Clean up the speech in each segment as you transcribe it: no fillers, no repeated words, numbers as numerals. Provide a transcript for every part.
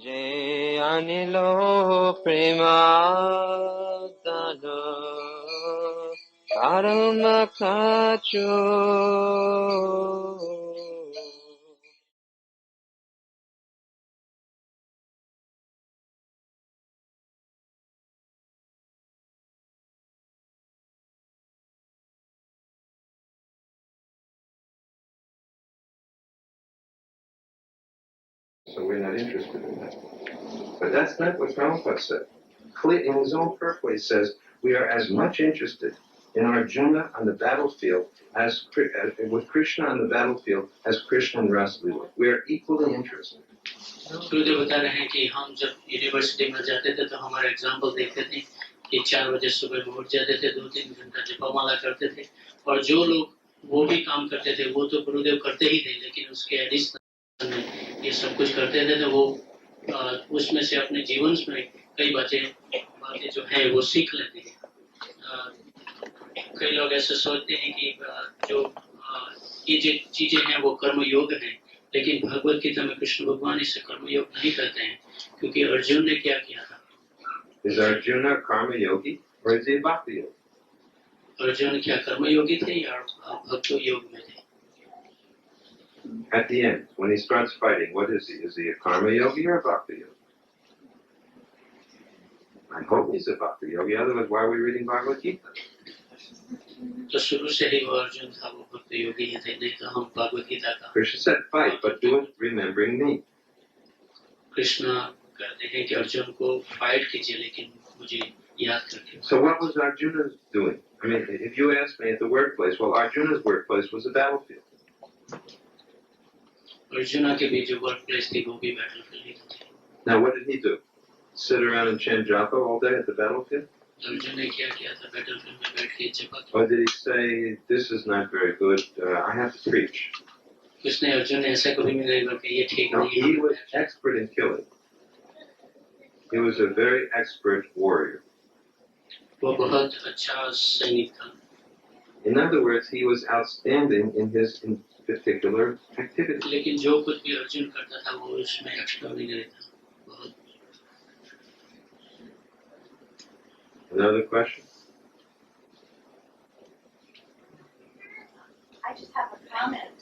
Je anilo premadano karma kacho. So we're not interested in that. But that's not what Prabhupada said. In his own purport, he says, we are as much interested in Arjuna on the battlefield as with Krishna on the battlefield as Krishna and Rasalila. We are equally interested. गुरुदेव बता रहे हैं कि हम जब university में जाते थे तो हमारे एग्जाम्पल देखते थे कि 4 बजे सुबह में उठ जाते थे, 2-3 घंटा जपमाला करते थे, और जो लोग वो भी काम करते थे वो तो गुरुदेव करते ही थे, लेकिन उसके एडिशनल में ये सब कुछ करते थे, तो वो उसमें से अपने जीवन में कई बातें जो हैं वो सीख लेते हैं। कई लोग ऐसे सोचते हैं कि जो ये जो चीजें हैं वो कर्म योग हैं, लेकिन भगवत गीता में कृष्ण भगवान इसे कर्मयोग नहीं कहते हैं, क्योंकि अर्जुन ने क्या किया था? Is Arjuna karma yogi or is he a bhakti yogi? Arjun क्या कर्मयोगी थे या भक्त योग में थे? At the end, when he starts fighting, what is he? Is he a karma yogi or a bhakti yogi? I hope he's a bhakti yogi, otherwise why are we reading Bhagavad Gita? तो शुरू से ही वो अर्जुन था, वो भक्त योगी ही थे, नहीं तो हम भगवत गीता का। Krishna said, fight, but do it remembering me. Krishna कहते हैं कि अर्जुन को फाइट कीजिए, लेकिन मुझे याद करके। So what was Arjuna doing? I mean, if you ask me at the workplace, well, Arjuna's workplace was a battlefield. Arjuna के भी जो वर्क प्लेस थी वो भी बैटलफील्ड ही थी। Now what did he do? Sit around and chant japa all day at the battlefield? Arjun ने क्या किया था बैटलफील्ड में बैठ के जप किया? Or did he say, this is not very good, I have to preach? उसने अर्जुन ने ऐसा कभी भी नहीं बोला ये ठीक नहीं है। He was expert in killing. He was a very expert warrior. वो बहुत अच्छा सैनिक था। In other words, he was outstanding in his particular activity. लेकिन जो कुछ भी अर्जुन करता था वो उसमें एक्स्ट्राऑर्डिनरी था। बहुत। Another question? I just have a comment.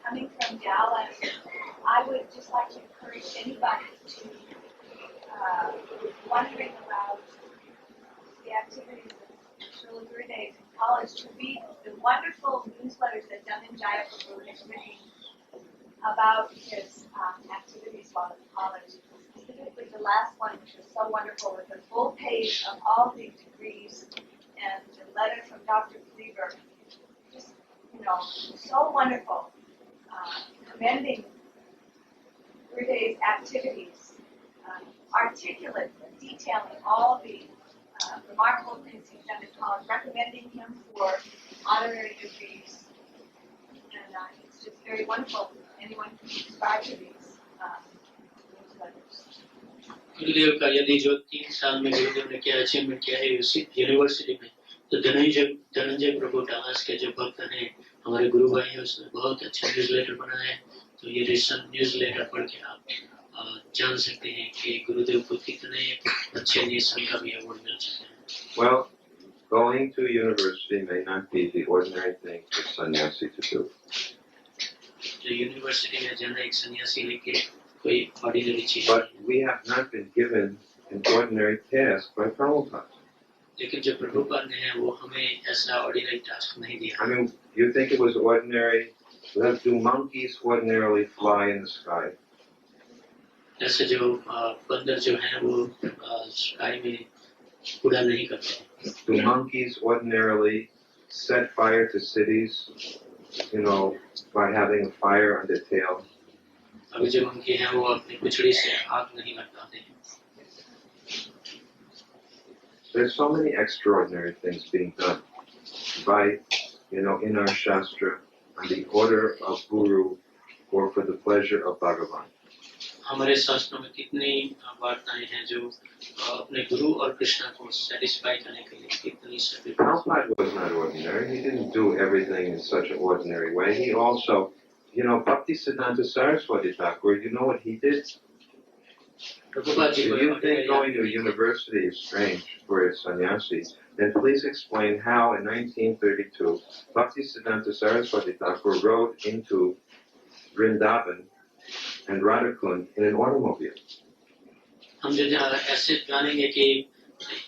Coming from Dallas, I would just like to encourage anybody to wondering about the activities of Srila Gurudev in college to read the wonderful newsletters that Dhananjaya Prabhu has written about his activities while in college. Specifically the last one, which was so wonderful, with a full page of all the degrees and a letter from Dr. Kleber. Just, so wonderful. Commending Gurudev's activities, articulate, detailing all the remarkable things he's done in college, recommending him for honorary degrees. And it's just very wonderful. Anyone can subscribe to these newsletters. गुरुदेव का यदि जो 3 साल में गुरुदेव ने क्या achievement किया है university में, तो धनंजय प्रभु डालास के जो भक्त हैं, हमारे गुरु भाई हैं, उसने बहुत अच्छा न्यूज़लेटर बनाया है। तो ये रिसेंट न्यूज़लेटर पढ़ के आप जान सकते हैं कि गुरुदेव को कितने अच्छे नेशन का भी अवार्ड मिल सकते हैं। Well, going to university may not be the ordinary thing for sannyasi to do. जो यूनिवर्सिटी में जाना एक सन्यासी लेके कोई ऑर्डिनरी चीज। But we have not been given an ordinary task by Prabhupada. लेकिन जो प्रभुपाद ने है वो हमें ऐसा ऑर्डिनरी टास्क नहीं दिया। I mean, you think it was ordinary? Do monkeys ordinarily fly in the sky? ऐसे जो बंदर जो हैं वो स्काई में उड़ा नहीं करते। Do monkeys ordinarily set fire to cities, by having a fire on their tail? अभी जो मंकी हैं वो अपनी पुछड़ी से आग नहीं लगाते हैं। There's so many extraordinary things being done by, in our Shastra, on the order of Guru or for the pleasure of Bhagavan. हमारे शास्त्रों में कितनी वार्ताएं हैं जो अपने गुरु और कृष्णा को सेटिस्फाई करने के लिए कितनी सभी। Prabhupada was not ordinary. He didn't do everything in such an ordinary way. He also, Bhaktivedanta Swami Prabhupada, you know what he did? If you think going to a university is strange for a sannyasi, then please explain how in 1932 Bhaktivedanta Saraswati Thakur rode into Vrindavan and Radhakund in an automobile. हम जो ऐसे जानेंगे कि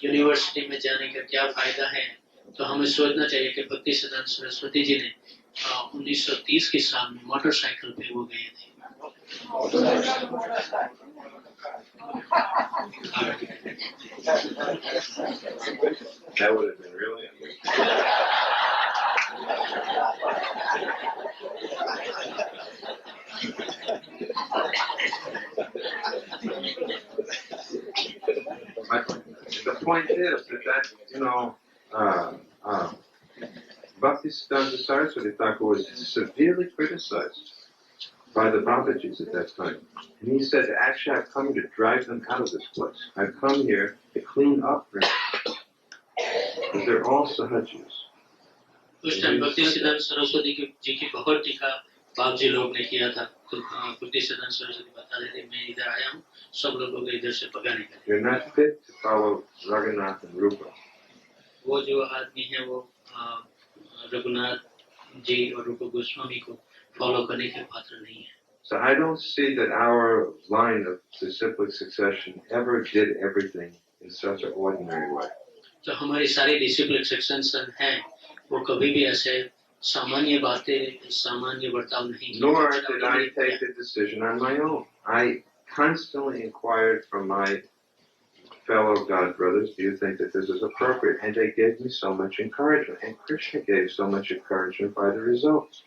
university में जाने का क्या फायदा है, तो हमें सोचना चाहिए कि भक्तिसिद्धांत सरस्वती जी ने 1930 के साल में मोटरसाइकिल पे वो गए थे. That would have been really The point is that Bhaktisiddhanta Saraswati Thakur was severely criticized by the Babajis at that time. And he said, actually, I've come to drive them out of this place. I've come here to clean up for them. Because they're all sahajis. उस time भक्तिसिद्धांत Saraswati ji की बहुत टीका बाबजी लोग ने किया था. भक्तिसिद्धांत सरस्वती बता रहे थे, मैं इधर आया हूँ, सब लोगों को इधर से भगाने का. You're not fit to follow Raghunath and Rupa. वो जो आदमी है वो रघुनाथ जी और रूप गोस्वामी को फॉलो करने के पात्र नहीं है. So I don't see that our line of disciplic succession ever did everything in such an ordinary way. तो हमारी सारी डिसिप्लिन सेक्शन हैं, वो कभी भी ऐसे सामान्य बातें, सामान्य बर्ताव नहीं किए. Nor did I take the decision on my own. I constantly inquired from my fellow God brothers, do you think that this is appropriate? And they gave me so much encouragement. And Krishna gave so much encouragement by the results.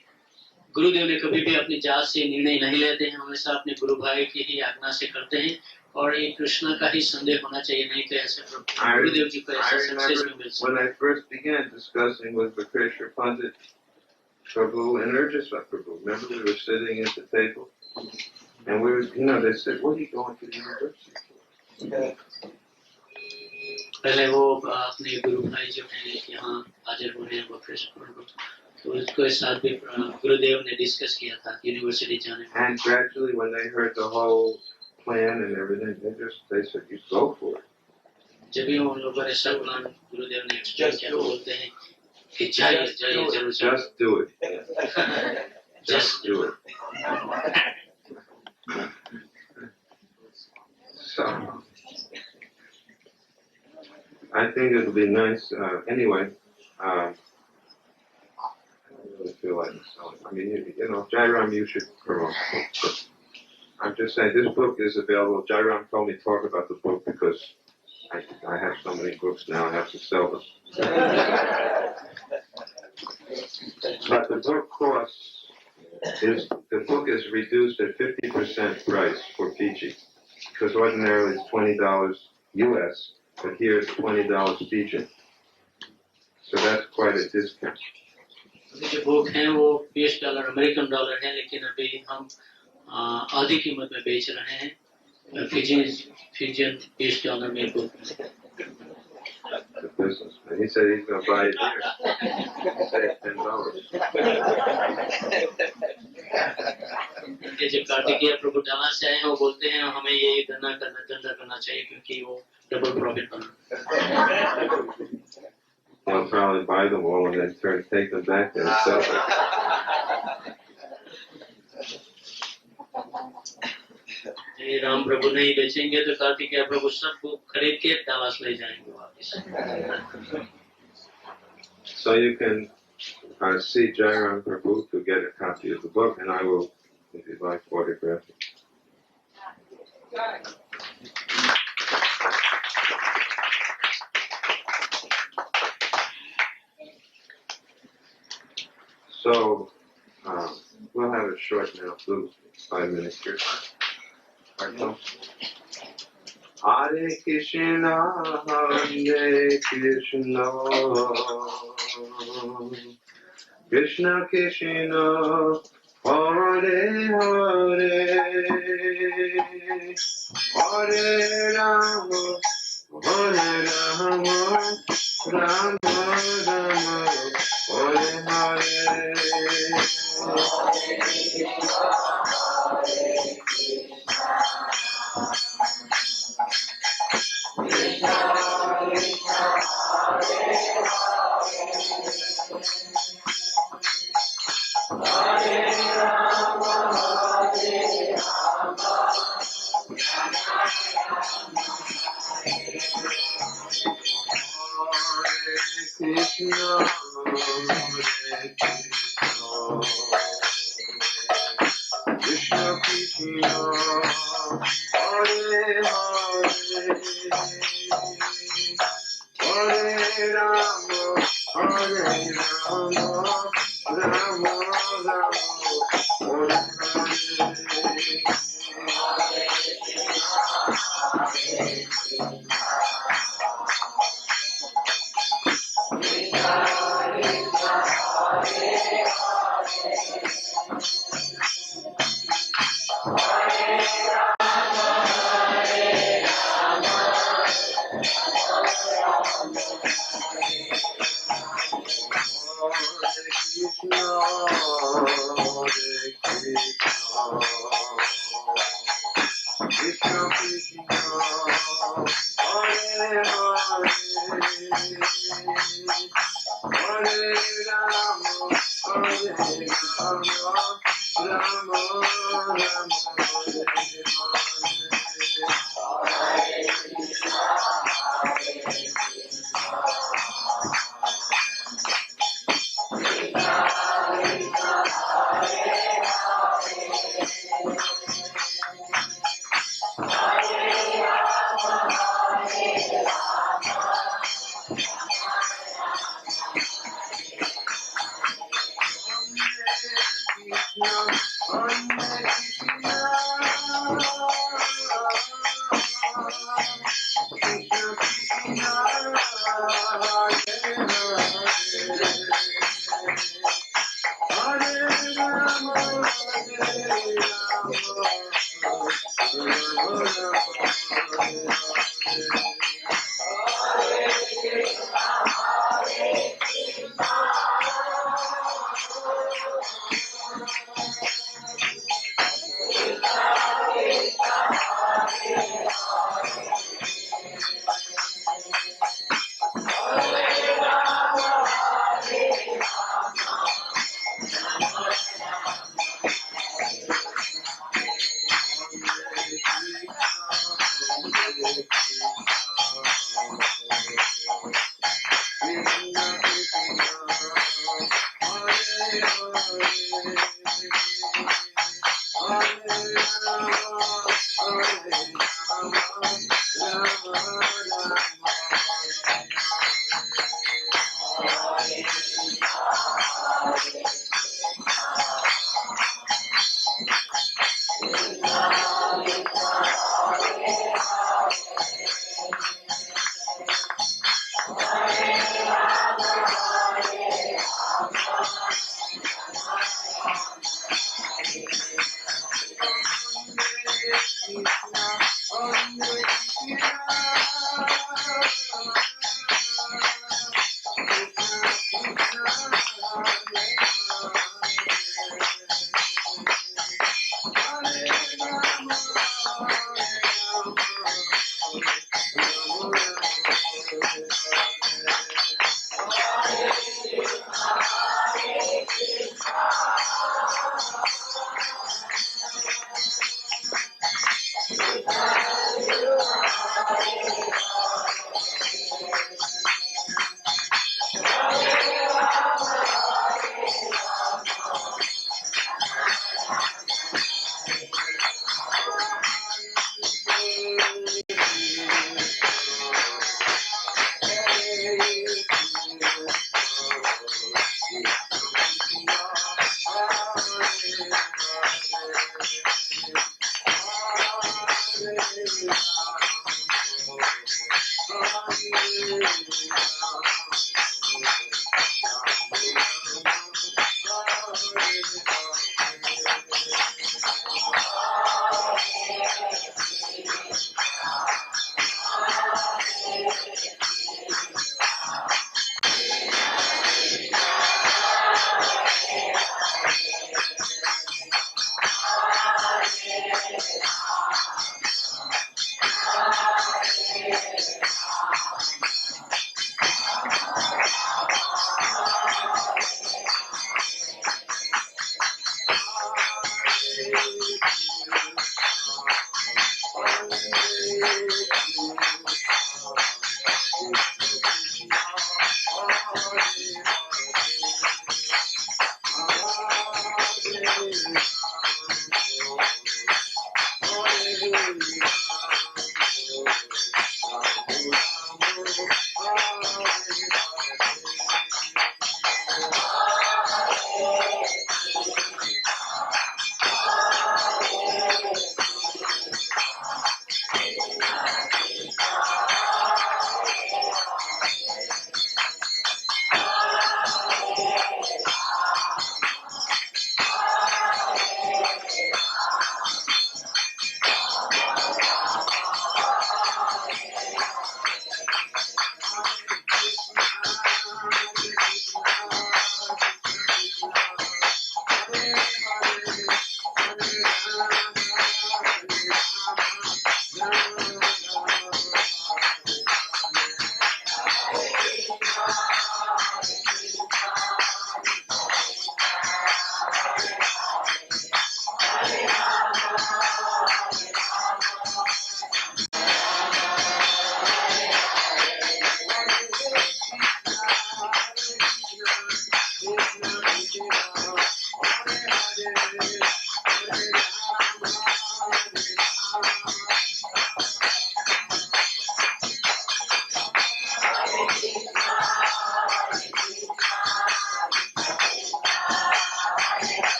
गुरुदेव ने कभी भी अपनी जात से निर्णय नहीं लेते हैं, हमेशा अपने गुरु भाई की ही आज्ञा से करते हैं, और ये कृष्ण का ही संदेह होना चाहिए, नहीं तो ऐसे गुरुदेव जी को ऐसा सक्सेस नहीं मिल सकता. When I first began discussing with Vakrishna Pandit Prabhu and Urjasva Prabhu, remember we were sitting at the table, and we were, they said, what are you going to the university for? पहले वो अपने गुरु भाई जो हैं यहाँ हाजिर हुए हैं, वक्रेश्वर प्रभु, तो उसके साथ भी गुरुदेव ने डिस्कस किया था यूनिवर्सिटी जाने का. And gradually, when they heard the whole plan and everything, they said, you go for it. जब भी उन लोगों ने सब प्लान गुरुदेव ने एक्सप्लेन किया, तो बोलते हैं कि जाइए जाइए जरूर. Just do it. Just do it. So, I think it would be nice, anyway, I really feel like selling. I mean, Jairam, you should promote the book. I'm just saying, this book is available. Jairam told me to talk about the book because I have so many books now, I have to sell them. But the book costs, the book is reduced at 50% price for Fiji. Because ordinarily it's $20 US, but here it's $20 Fiji. So that's quite a discount. जो book है वो $20 American dollar है, लेकिन अभी हम आधी कीमत में बेच रहे हैं. फिजियन $20 में book. The businessman. He said he's going to buy it here. Save $10. कि जब कार्तिकेय प्रभु डाला से आए हैं, वो बोलते हैं हमें ये धंधा करना चाहिए क्योंकि वो डबल प्रॉफिट बना. They'll probably buy them all and then take them back and sell them. ये राम प्रभु नहीं बेचेंगे तो कार्तिकेय प्रभु सबको खरीद के डालास ले जाएंगे वापस. So you can see Jairam Prabhu to get a copy of the book, and I will, if you'd like, autograph it. So, we'll have it short now, please. 5 minutes here. Hare Krishna, Hare Krishna, Krishna Krishna, Hare Hare, Hare Rama, Hare Rama, Rama Rama, Hare Hare. Krishna Krishna, Hare Hare, Hare Rama, Hare Rama, Rama Rama, Hare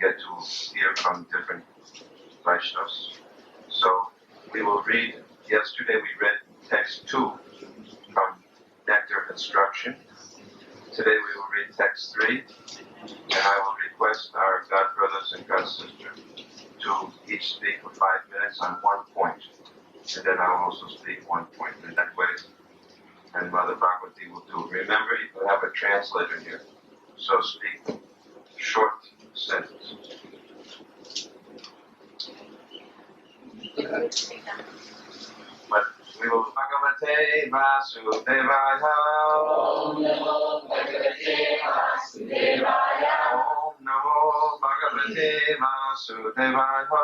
get to hear from different Vaishnavas. So we will read, yesterday we read text 2 from Nectar Instruction. Today we will read text 3, and I will request our God brothers and God sisters to each speak for 5 minutes on one point. And then I'll also speak one point in that way. And Mother Bhagavati will do. Remember, you have a translator here. So speak short sentence. But we will Bhagavate Vasudevaya. Om Namo Bhagavate Vasudevaya. Om Namo Bhagavate Vasudevaya.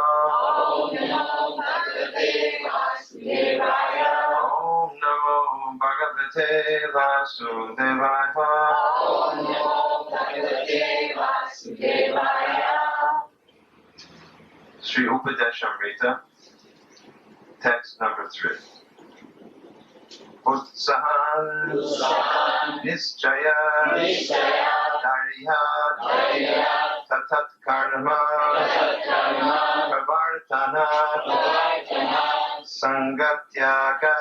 Om Namo Bhagavate Vasudevaya. Om Namo Bhagavate Vasudevaya. Om Namo Bhagavate Vasudevaya. Sri Upadeshamrita, text number 3. Utsahan Nischaya Dariya Tatat Karma Pravartana Sangatyaga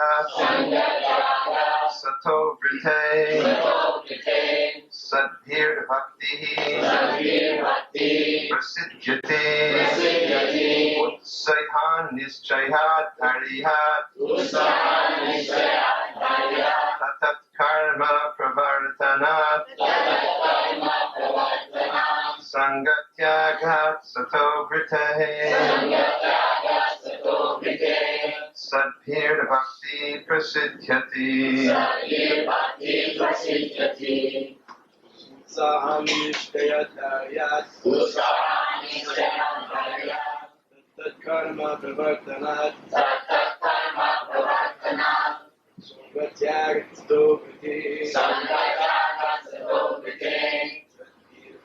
Sato Brite Sadhir Bhakti Prasiddhyate Utsahan Nischaya Dariya Tatat Karma Pravartana Sangatyaga Sato Brite Sadhir Bhakti Prasiddhyati Saham Nishtayatayat Tat Karma Pravartanat Sangatyaga Sato Brite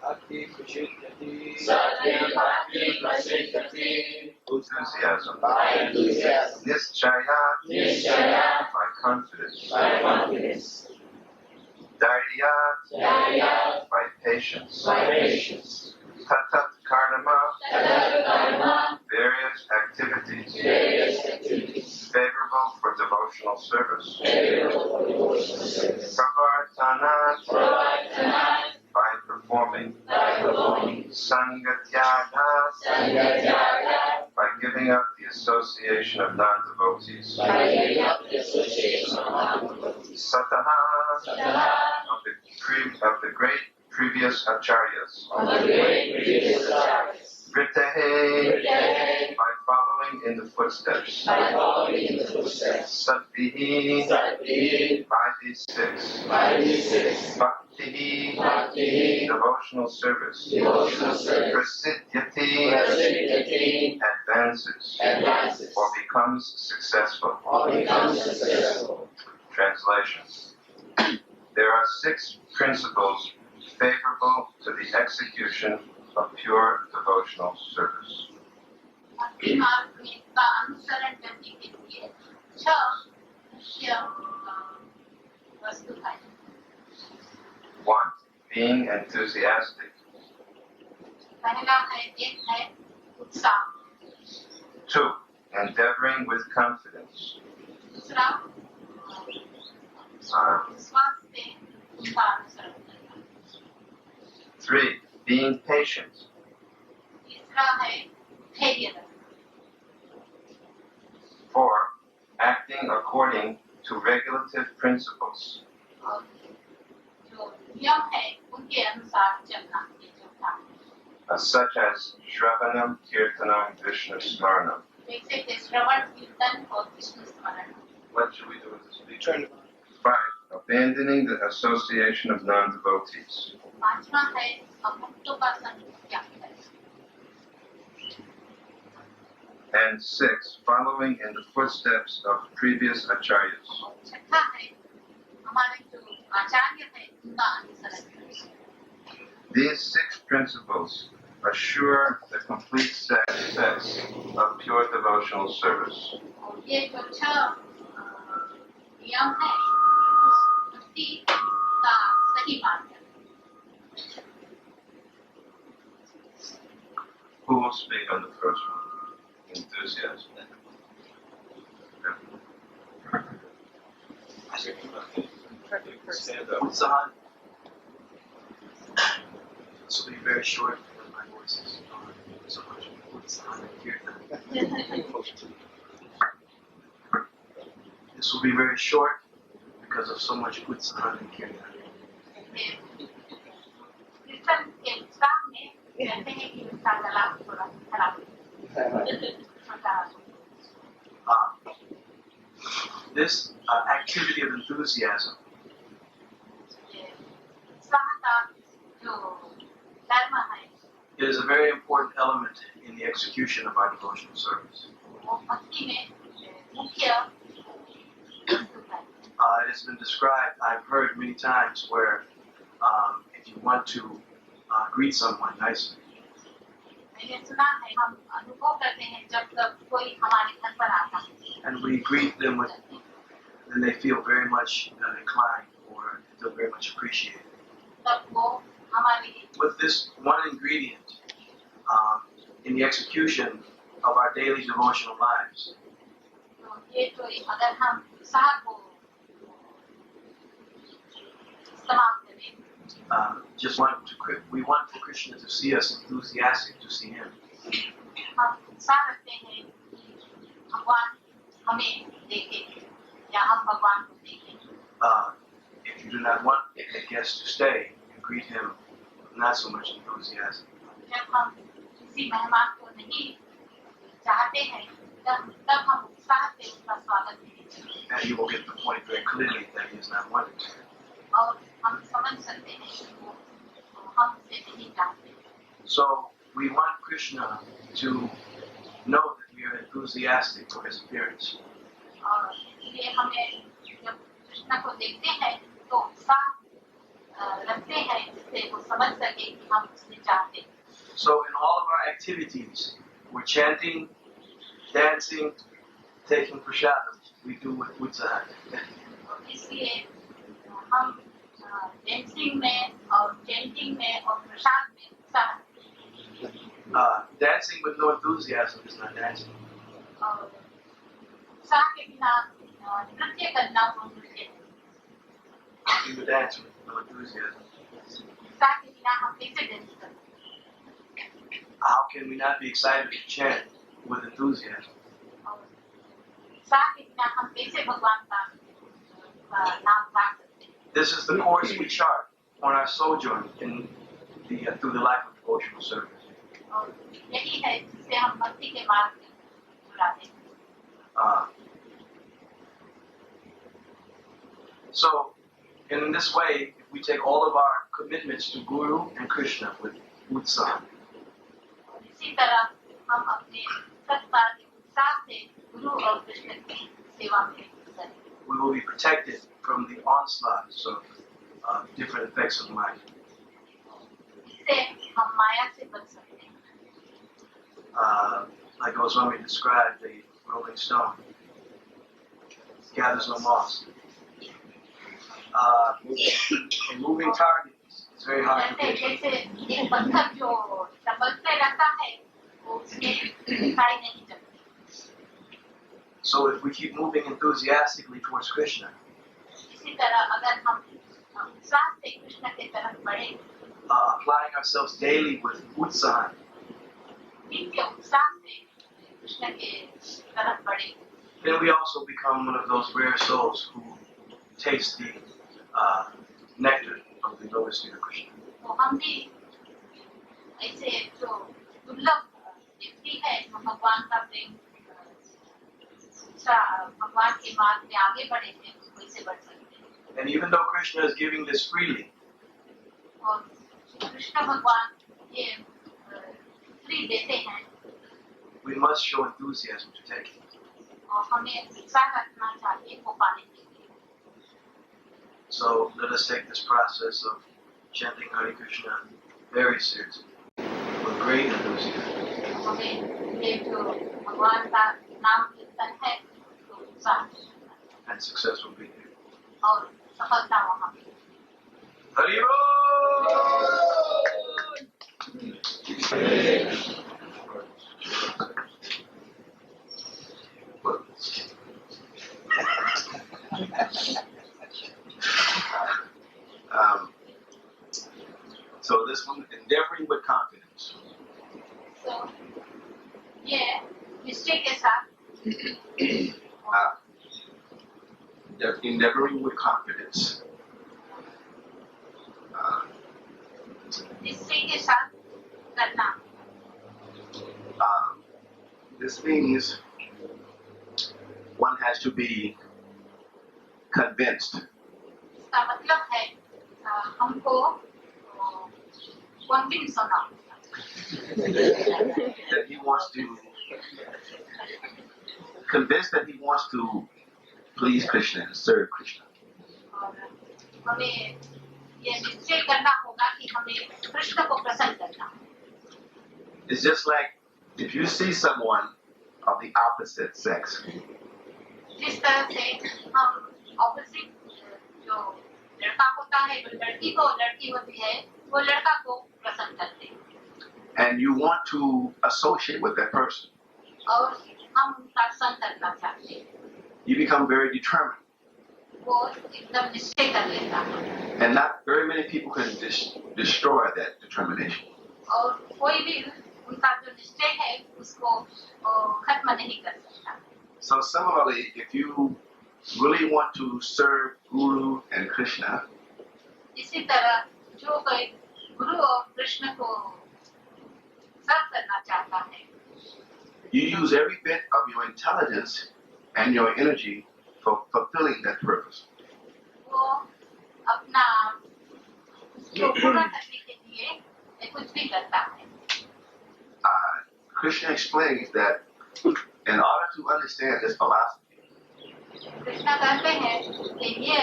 Bhakti Prasiddhyati Enthusiasm. Nischaya, by confidence. Daryat, by patience. Tatat karma, various activities. Favorable for devotional service. Pravartanat, by performing. Sangatyaga, by giving up the association of non-devotees. Sataha, of the great previous acharyas. Vritehe, by following in the footsteps. Satvihi, by these 6. Bhakti, devotional service. Prasiddhyati, advances, or becomes successful. Translation. There are 6 principles favorable to the execution of pure devotional service. भक्ति मार्ग में का अनुसरण करने के लिए 6 मुख्य वस्तु है. 1. Being enthusiastic. पहला है एक है उत्साह. 2. Endeavoring with confidence. दूसरा विश्वास से उनका अनुसरण करना. 3. Being patient. तीसरा है धैर्य रखना. 4. Acting according to regulative principles. और जो नियम है उनके अनुसार चलना. Such as Shravanam, Kirtanam, Vishnu Smaranam. जैसे कि श्रवण कीर्तन और विष्णु स्मरण. What should we do with this speech? 5. Abandoning the association of non-devotees. पांचवा है अमुक्तों का संग त्याग करना. And 6. Following in the footsteps of previous acharyas. और छठा है हमारे जो आचार्य है उनका अनुसरण करना. These 6 principles assure the complete success of pure devotional service. और ये जो 6 नियम है उस भक्ति का सही मार्ग है. Who will speak on the first one? Enthusiasm. Stand up. Utsahan. This will be very short because my voice is so much Utsahan and Kirtan. This will be very short because of so much Utsahan and Kirtan. कीर्तन के उत्साह में कहते हैं कि उसका गला थोड़ा खराब है। This activity of enthusiasm उत्साह का जो धर्म है is a very important element in the execution of our devotional service. वो भक्ति में मुख्य वस्तु है। It has been described, I've heard many times, where if you want to greet someone nicely, मैंने सुना है हम अनुभव करते हैं जब कोई हमारे घर पर आता है and we greet them with, then they feel very much inclined or feel very much appreciated. तब वो हमारी With this one ingredient in the execution of our daily devotional lives, ये तो अगर हम उत्साह को इस्तेमाल करें we want for Krishna to see us enthusiastic to see Him. हम उत्साह रखते हैं कि भगवान हमें देखें या हम भगवान को देखें। If you do not want a guest to stay, you greet him with not so much enthusiasm. जब हम किसी मेहमान को नहीं चाहते हैं तब हम उत्साह से उसका स्वागत करें And you will get the point very clearly that he is not wanted to. और हम समझ सकते हैं कि वो हम उसे नहीं चाहते। So we want Krishna to know that we are enthusiastic for his appearance. और इसलिए हमें जब कृष्ण को देखते हैं तो उत्साह रखते हैं जिससे वो समझ सके कि हम उसे चाहते हैं। So in all of our activities, we're chanting, dancing, taking prasadam, we do with utsaha. इसलिए हम डांसिंग में और चैंटिंग में और प्रसाद में उत्साह Dancing with no enthusiasm is not dancing. और उत्साह के बिना नृत्य करना वो नृत्य है। You would dance with no enthusiasm. उत्साह के बिना हम कैसे डांस करते हैं? How can we not be excited to chant with enthusiasm? और उत्साह के बिना हम कैसे भगवान का नाम गा सकते हैं? This is the course we chart on our sojourn through the life of devotional service. और यही है जिससे हम भक्ति के मार्ग में जुड़ाते हैं। So, in this way, if we take all of our commitments to Guru and Krishna with utsaha, और इसी तरह हम अपने सत्कार के उत्साह से गुरु और कृष्ण की सेवा में करें। we will be protected from the onslaughts of different effects of mind. इससे हम माया से बच सकते हैं। Like Goswami described, the rolling stone gathers no moss. A moving target is very hard to जैसे hit. एक पत्थर जो चमकते रहता है वो उसमें दिखाई नहीं चलती। So if we keep moving enthusiastically towards Krishna, इसी तरह अगर हम उत्साह से कृष्ण की तरफ बढ़े, applying ourselves daily with utsaha, नित्य उत्साह से कृष्ण के तरफ बढ़े, then we also become one of those rare souls who taste the nectar of the lotus feet of Krishna. तो हम भी ऐसे जो दुर्लभ व्यक्ति है जो भगवान का प्रेम भगवान के मार्ग में आगे बढ़े हैं उसको ऐसे बढ़ सकते हैं। And even though Krishna is giving this freely, और कृष्ण भगवान ये फ्री देते हैं we must show enthusiasm to take it. और हमें उत्साह रखना चाहिए वो पाने के लिए। So let us take this process of chanting Hare Krishna very seriously, with great enthusiasm. हमें ये जो भगवान का नाम कीर्तन है तो उत्साह And success will be there. और सफलता वहाँ पे। Hari Bol! निश्चय के साथ endeavoring with confidence. निश्चय के साथ करना. This means one has to be convinced इसका मतलब है हमको कॉन्विंस होना that he wants to convinced that he wants to please Krishna and serve Krishna. और हमें ये निश्चय करना होगा कि हमें कृष्ण को प्रसन्न करना. It's just like if you see someone of the opposite sex, जिस तरह से हम ऑपोजिट जो लड़का होता है वो लड़की को, लड़की होती है वो लड़का को पसंद करते हैं. and you want to associate with that person, और हम उनका संग करना चाहते हैं. you become very determined. वो एकदम निश्चय कर लेता है. And not very many people can destroy that determination. और कोई भी उनका जो निश्चय है उसको खत्म नहीं कर सकता. So similarly, if you really want to serve Guru and Krishna, इसी तरह जो कोई गुरु और कृष्ण को सर्व करना चाहता है, you use every bit of your intelligence and your energy for fulfilling that purpose. वो अपना उसको पूरा करने के लिए कुछ भी करता है. Krishna explains that in order to understand this philosophy, Krishna कहते हैं कि ये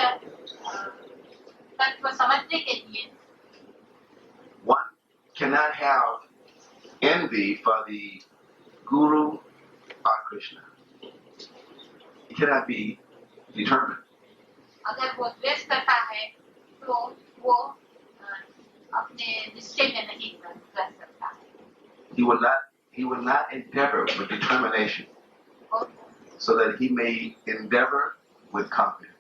तत्व समझने के लिए one cannot have envy for the Guru or Krishna. He cannot be determined. अगर वो द्वेष करता है तो वो अपने निश्चय में नहीं कर सकता है. He will not endeavor with determination और so that he may endeavor with confidence.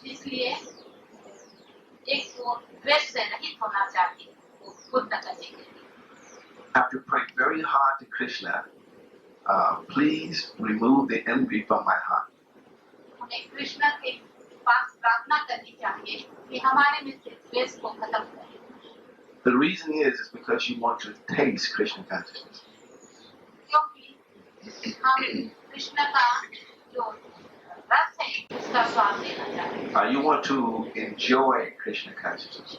इसलिए एक वो द्वेष से रहित होना चाहिए वो पूर्ण करने के लिए. Have to pray very hard to Krishna, please remove the envy from my heart. हमें कृष्ण के पास प्रार्थना करनी चाहिए कि हमारे में से द्वेष को खत्म करें. The reason is because you want to taste Krishna consciousness. क्योंकि हम कृष्ण का जो रस है उसका स्वाद लेना चाहते हैं. You want to enjoy Krishna consciousness.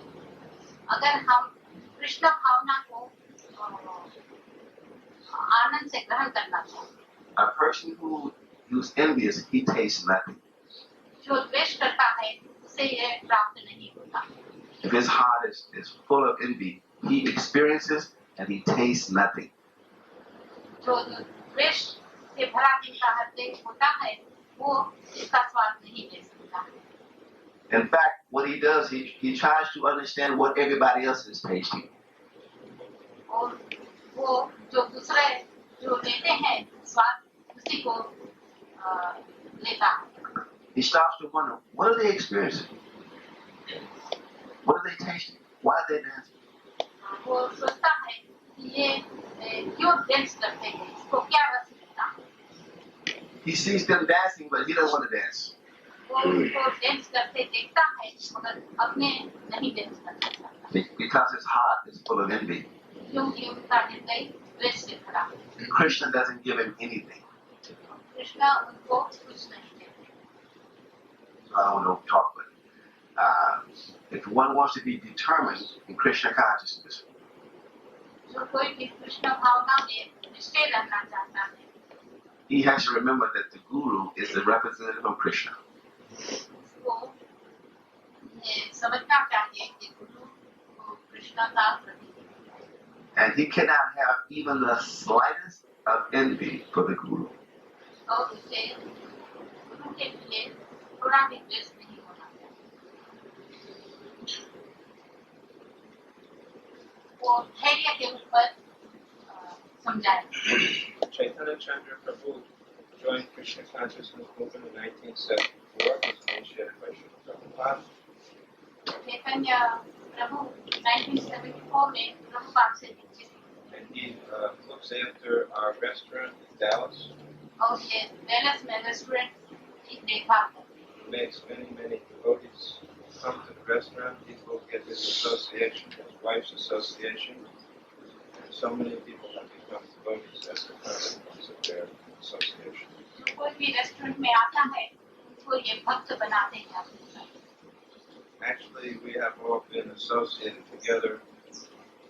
अगर हम कृष्ण भावना को आनंद से ग्रहण करना चाहते हैं. A person who's envious, he tastes nothing. जो द्वेष करता है उसे ये प्राप्त नहीं होता. If his heart is full of envy, he experiences and he tastes nothing. जो द्वेष से भरा जिनका हृदय होता है वो इसका स्वाद नहीं ले सकता. In fact, what he does, he tries to understand what everybody else is tasting. और वो जो दूसरे जो लेते हैं स्वाद उसी को लेता है. He stops to wonder, what are they experiencing? What are they tasting? Why are they dancing? वो सोचता है कि ये क्यों डांस करते हैं, इसको क्या रस मिलता है. He sees them dancing, but he doesn't want to dance. वो उनको डांस करते देखता है मगर अपने नहीं डांस करना चाहता Because his heart is full of envy. क्योंकि उनका हृदय द्वेष से भरा है. Krishna doesn't give him anything. Krishna उनको कुछ नहीं देते. I don't know, talk, but if one wants to be determined in Krishna consciousness, जो कोई भी कृष्ण भावना में निश्चय रहना चाहता है he has to remember that the Guru is the representative of Krishna. उसको ये समझना चाहिए कि गुरु को कृष्ण का प्रतीक है. And he cannot have even the slightest of envy for the Guru. और उसे गुरु के लिए थोड़ा भी द्वेष नहीं होना चाहिए. वो धैर्य के ऊपर समझाए. Chaitanya Chandra Prabhu joined Krishna Consciousness movement in 1974. He was initiated by Srila Prabhupada. चैतन्य प्रभु 1974 में प्रभुपाद से दीक्षित हुए. And he looks say after our restaurant in Dallas, और ये वेलनेस में रेस्टोरेंट की देखभाल करते हैं। makes many devotees come to the restaurant. People get his association, his wife's association. And so many people have become devotees as a consequence of their association. जो कोई भी रेस्टोरेंट में आता है उसको ये भक्त बनाते हैं अपने साथ। Actually, we have all been associated together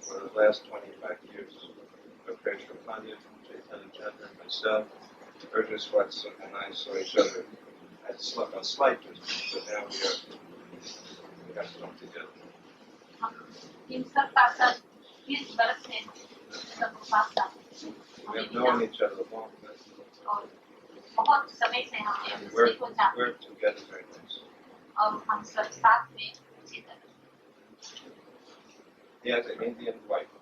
for the last 25 years. Krishna Consciousness, Chaitanya Chandra, and myself, Urjus Watson, and I saw each other at a slight distance, but now we have come together. हम इन सब का साथ 20 वर्ष से सब पास था। We have known each other a long time. और बहुत समय से हम एक We दूसरे को जानते हैं work together very nice. और हम सब साथ में अच्छी तरह। He has an Indian wife.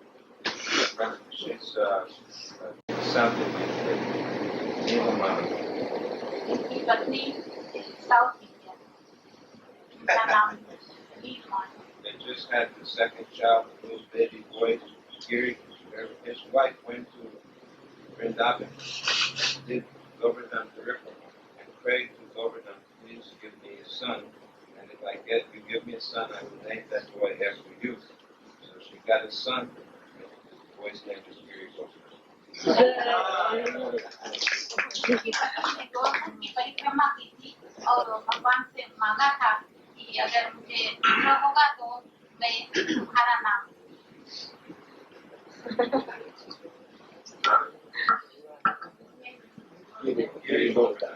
She's South Indian. उनकी पत्नी साउथ इंडिया उनका नाम नीलमणि। They just had the second child, a little baby boy, Giri. His wife went to Vrindavan, did Govardhan Paripurna, and prayed to Govardhan, please give me a son, and if you give me a son, I will name that boy after you. So she got a son, and the boy's name is Giri Govardhan. उनकी पत्नी ने गोवर्धन की परिक्रमा की थी और भगवान से मांगा था कि अगर मुझे पुत्र होगा तो मैं तुम्हारा नाम Giri Govardhan.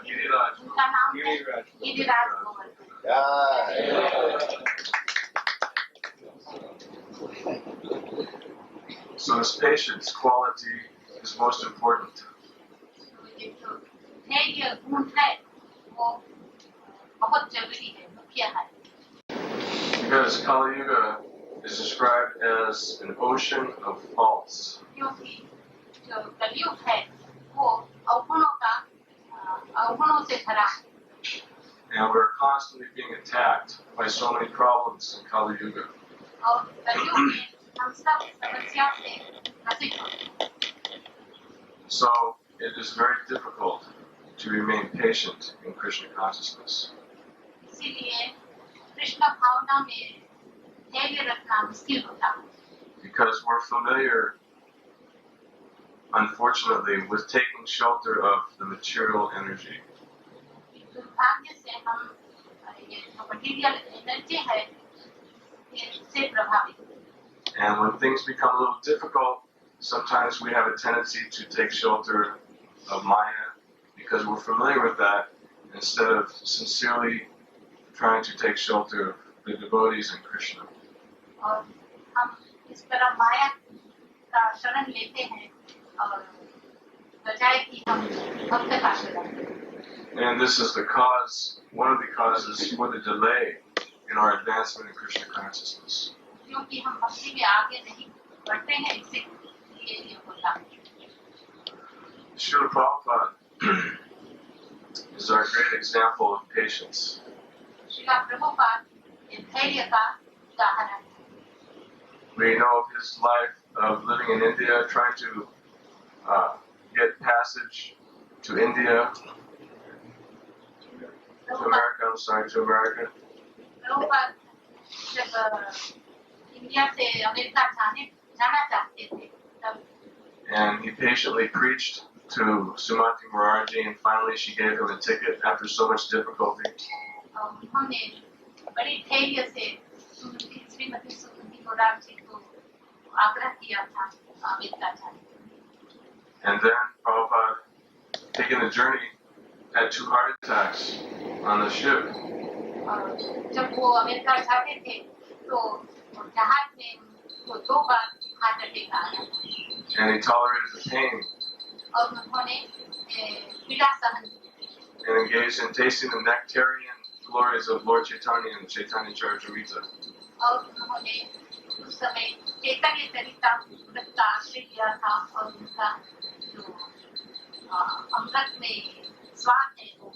उनका नाम है Giriraj. Giriraj Govardhan. So this patience quality is most important. ये जो धैर्य गुण है वो बहुत जरूरी है, मुख्य है। Because Kali Yuga is described as an ocean of faults. क्योंकि जो कलयुग है वो अवगुणों से भरा है And we're constantly being attacked by so many problems in Kali Yuga. और कलयुग में हम सब समस्या से ग्रसित होते हैं। So it is very difficult to remain patient in Krishna consciousness. इसीलिए कृष्ण भावना में धैर्य रखना मुश्किल होता है। Because we're familiar, unfortunately, with taking shelter of the material energy. दुर्भाग्य से हम ये जो मटेरियल एनर्जी है इससे प्रभावित हैं। And when things become a little difficult, sometimes we have a tendency to take shelter of Maya because we're familiar with that instead of sincerely trying to take shelter of the devotees in Krishna. और हम इस तरह माया का शरण लेते हैं और बजाय कि हम भक्त का शरण लें। And this is the cause, one of the causes for the delay in our advancement in Krishna consciousness. क्योंकि हम भक्ति में आगे नहीं बढ़ते हैं इससे ये होता है। Srila Prabhupada is our great example of patience. Srila Prabhupada ये धैर्य का उदाहरण है। We know of his life of living in India, trying to get passage to India, to America, Prabhupada जब इंडिया से अमेरिका जाना चाहते थे तब and he patiently preached to Sumati Murarji, and finally she gave him a ticket after so much difficulty. उन्होंने बड़ी धैर्य से श्रीमती सुमति मोरारजी को आग्रह किया था अमेरिका जाने। And then Prabhupada, taking the journey, had 2 heart attacks on the ship. जब वो अमेरिका जाते थे तो जहाज में वो 2 बार हार्ट अटैक आया And he tolerated the pain और उन्होंने पीड़ा सहन की and engaged in tasting the nectarian glories of Lord Chaitanya and Chaitanya Charitamrita. और उन्होंने उस समय चैतन्य चरितामृत का आश्रय लिया था और उनका जो अमृत में स्वाद है वो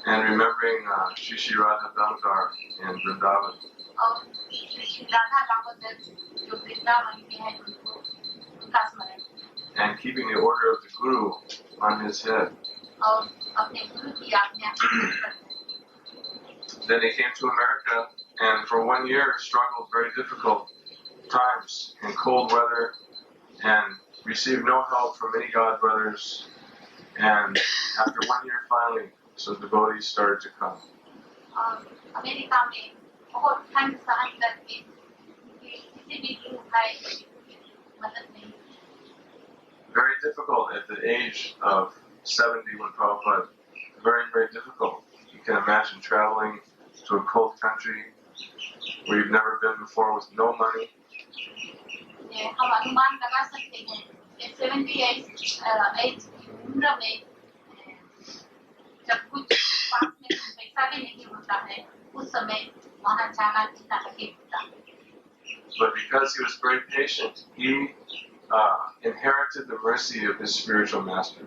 And remembering Shri Shri Radha Damodar in Vrindavan. और श्री राधा दामोदर जो वृंदावन के हैं उनको उनका स्मरण keeping the order of the Guru on his head. और अपने गुरु की आज्ञा करते हैं। Then he came to America and for 1 year struggled very difficult times in cold weather and received no help from any god brothers. And after 1 year finally, so devotees started to come. और America में बहुत ठंड सहन करके किसी भी गुरु भाई की मदद नहीं। Very difficult at the age of 70 when Prabhupada, very, very difficult. You can imagine traveling to a cold country where you've never been before with no money. हम अनुमान लगा सकते हैं कि 78 एज की उम्र में जब कुछ पास में पैसा भी नहीं होता है उस समय वहाँ जाना कितना कठिन होता है। But because he was very patient, he inherited the mercy of his spiritual master.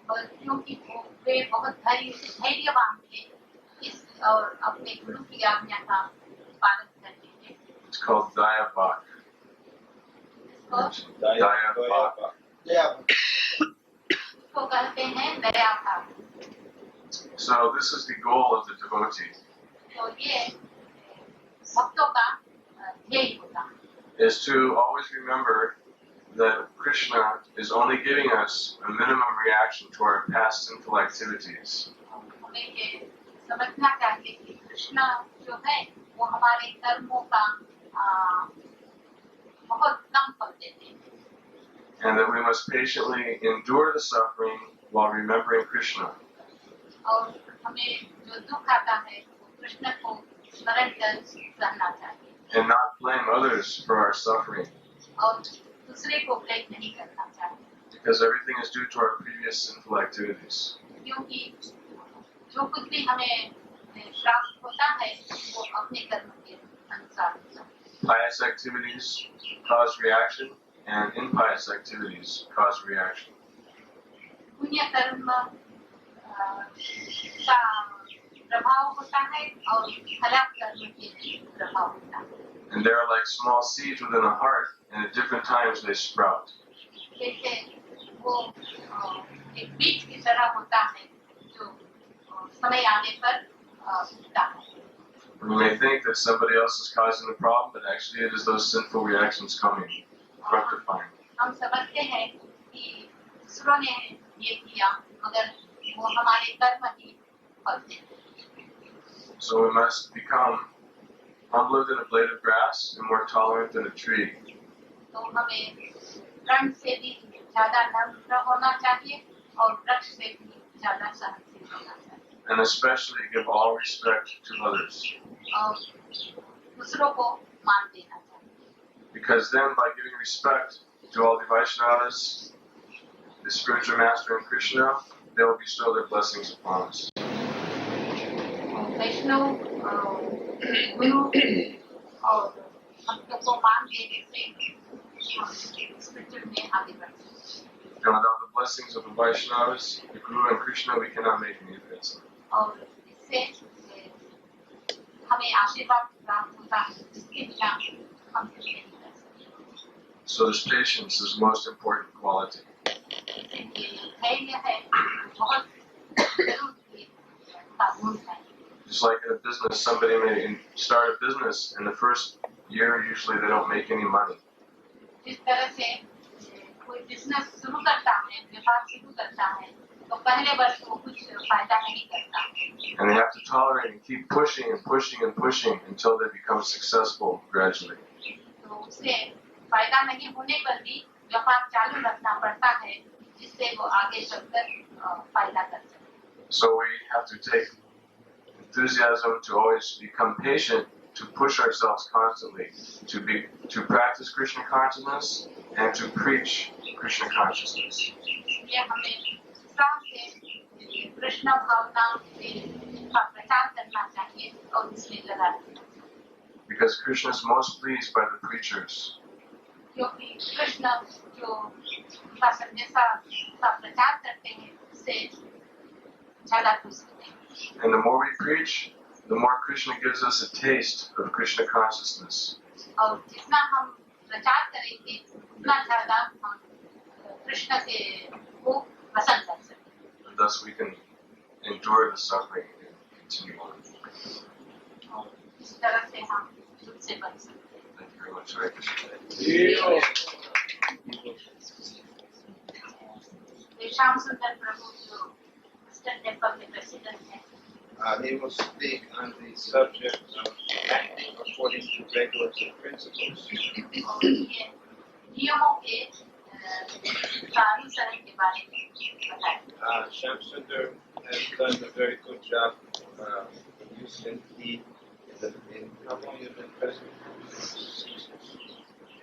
और क्योंकि वे बहुत धैर्यवान थे इस और अपने गुरु की आज्ञा का पालन करते थे। It's called Daya Bhak. Daya Bhak. इसको कहते हैं दया भाव। So this is the goal of the devotee, तो ये भक्तों का ध्येय होता है। is to always remember that Krishna is only giving us a minimum reaction to our past sinful activities. हमें ये समझना चाहिए कि कृष्ण जो है वो हमारे कर्मों का बहुत कम फल देते हैं। And that we must patiently endure the suffering while remembering Krishna. और हमें जो दुख आता है वो कृष्ण को स्मरण कर सहना चाहिए। And not blame others for our suffering. और दूसरे को ब्लेम नहीं करना चाहिए। Because everything is due to our previous sinful activities. क्योंकि जो कुछ भी हमें प्राप्त होता है वो अपने कर्म के अनुसार होता है। Pious activities cause reaction, and impious activities cause reaction. पुण्य कर्म का प्रभाव होता है और खराब कर्म के प्रभाव होता है। And they are like small seeds within a heart, and at different times they sprout. जैसे वो एक बीज की तरह होता है जो समय आने पर उगता है। You may think that somebody else is causing the problem, but actually it is those sinful reactions coming, fructifying. हम समझते हैं कि दूसरों ने ये किया मगर वो हमारे कर्म ही फल देते हैं। So we must become humbler than a blade of grass and more tolerant than a tree. तो हमें वृक्ष से भी ज़्यादा नम्र होना चाहिए और वृक्ष से भी ज़्यादा सहनशील होना चाहिए। And especially give all respect to others. और दूसरों को मान देना चाहिए। Because then by giving respect to all the Vaishnavas, the spiritual master and Krishna, they will bestow their blessings upon us. वैष्णव गुरु और भक्तों को मान देने से हम स्पिरिचुअल में आगे बढ़ते हैं। And without the blessings of the Vaishnavas, the Guru and Krishna, we cannot make any advance. और इससे हमें आशीर्वाद प्राप्त होता है जिसके बिना हम कुछ नहीं कर सकते। So this patience is the most important quality. धैर्य है बहुत जरूरी का गुण है। Just like in a business, somebody may start a business, and the first year usually they don't make any money. जिस तरह से कोई बिजनेस शुरू करता है, व्यापार शुरू करता है, तो पहले वर्ष वो कुछ फायदा नहीं करता। And they have to tolerate and keep pushing and pushing and pushing until they become successful gradually. तो उससे फायदा नहीं होने पर भी व्यापार चालू रखना पड़ता है, जिससे वो आगे चलकर फायदा कर सके। So we have to take enthusiasm to always become patient, to push ourselves constantly, to practice Krishna consciousness and to preach Krishna consciousness. ये हमें उत्साह से कृष्ण भावना का प्रचार करना चाहिए और इसमें लगा रहना चाहिए। Because Krishna is most pleased by the preachers. क्योंकि कृष्ण जो उनका संदेशा का प्रचार करते हैं उससे ज़्यादा खुश होते हैं। And the more we preach, the more Krishna gives us a taste of Krishna consciousness. और जितना हम प्रचार करेंगे उतना ज़्यादा हम कृष्ण के को पसंद कर सके। And thus we can endure the suffering and continue on. और इस तरह से हम दुख से बच सकते हैं। Thank you very much. Hare Krishna. Shyam सुंदर प्रभु जो वेस्टर्न टेम्पल के प्रेसिडेंट हैं, He will speak on the subject of acting according to regulatory principles. और ये नियमों के अनुसरण के बारे में बताएं। Shyam Sundar has done a very good job in Houston. In how long you've been president?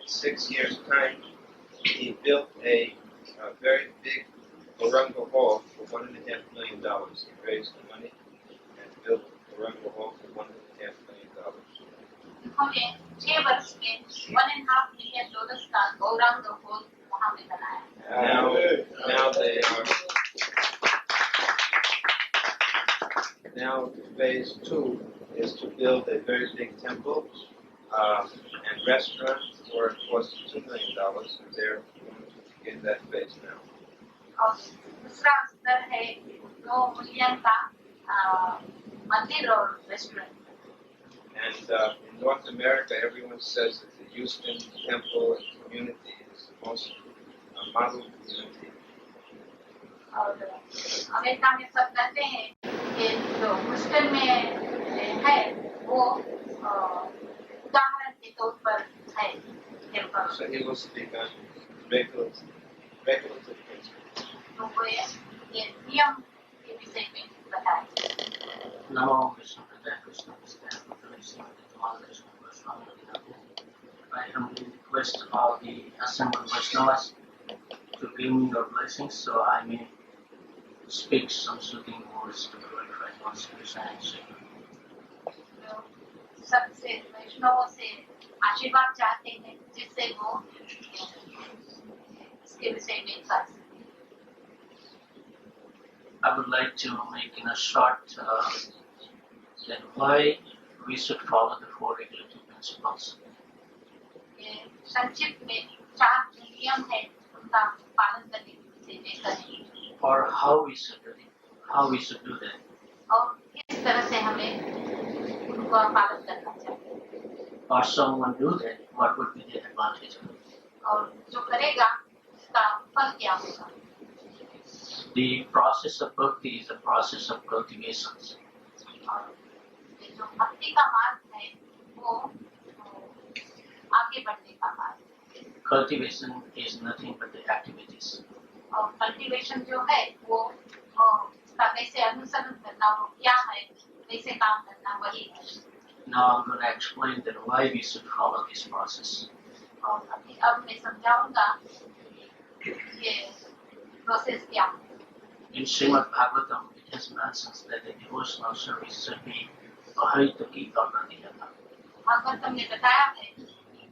6 years' time, he built a very big Morongo Hall for $1.5 million. He raised the money and built Morongo Hall for $1.5 million. उन्होंने 6 वर्ष में $1.5 million का Gaurang hall वहाँ में बनाया। Now phase 2 is to build a very big temple and restaurant for it costs $2 million, and they're going to begin that phase now. और दूसरा स्तर है 2 मिलियन का मंदिर और restaurant. And in North America, everyone says that the Houston temple and community is the most model community. और America में सब कहते हैं कि जो ह्यूस्टन में है वो उदाहरण के तौर पर है temple. So he will speak on regulative principles. तो वो ये नियम के विषय में बताएं। नमो कृष्ण हृदय Krishna Krishna Tamal Krishna Goswami Prabhupada. I humbly request all the assembled Vaishnavas to give me your blessings so I may speak some soothing words to glorify Lord Krishna and Shiva. सबसे वैष्णवों से आशीर्वाद चाहते हैं जिससे वो इसके विषय में कर सकें। I would like to make in a short that why we should follow the 4 regulative principles. ये संक्षिप्त में 4 नियम है उनका पालन करने के विषय में करें। Or how we should do that. और किस तरह से हमें उनका पालन करना चाहिए। Or someone do that, what would be the advantage of it? और जो करेगा उसका फल क्या होगा। The process of bhakti is a process of cultivations. और जो भक्ति का मार्ग है वो आगे बढ़ने का मार्ग है। Cultivation is nothing but the activities. और कल्टीवेशन जो है वो उसका कैसे अनुसरण करना, वो क्या है, कैसे काम करना, वही है। Now I'm going to explain that why we should follow this process. और अब मैं समझाऊंगा ये प्रोसेस क्या है। In Srimad Bhagavatam, it has mentioned that the devotional service should be ahaituki or pratiyata. Bhagavatam ने बताया है कि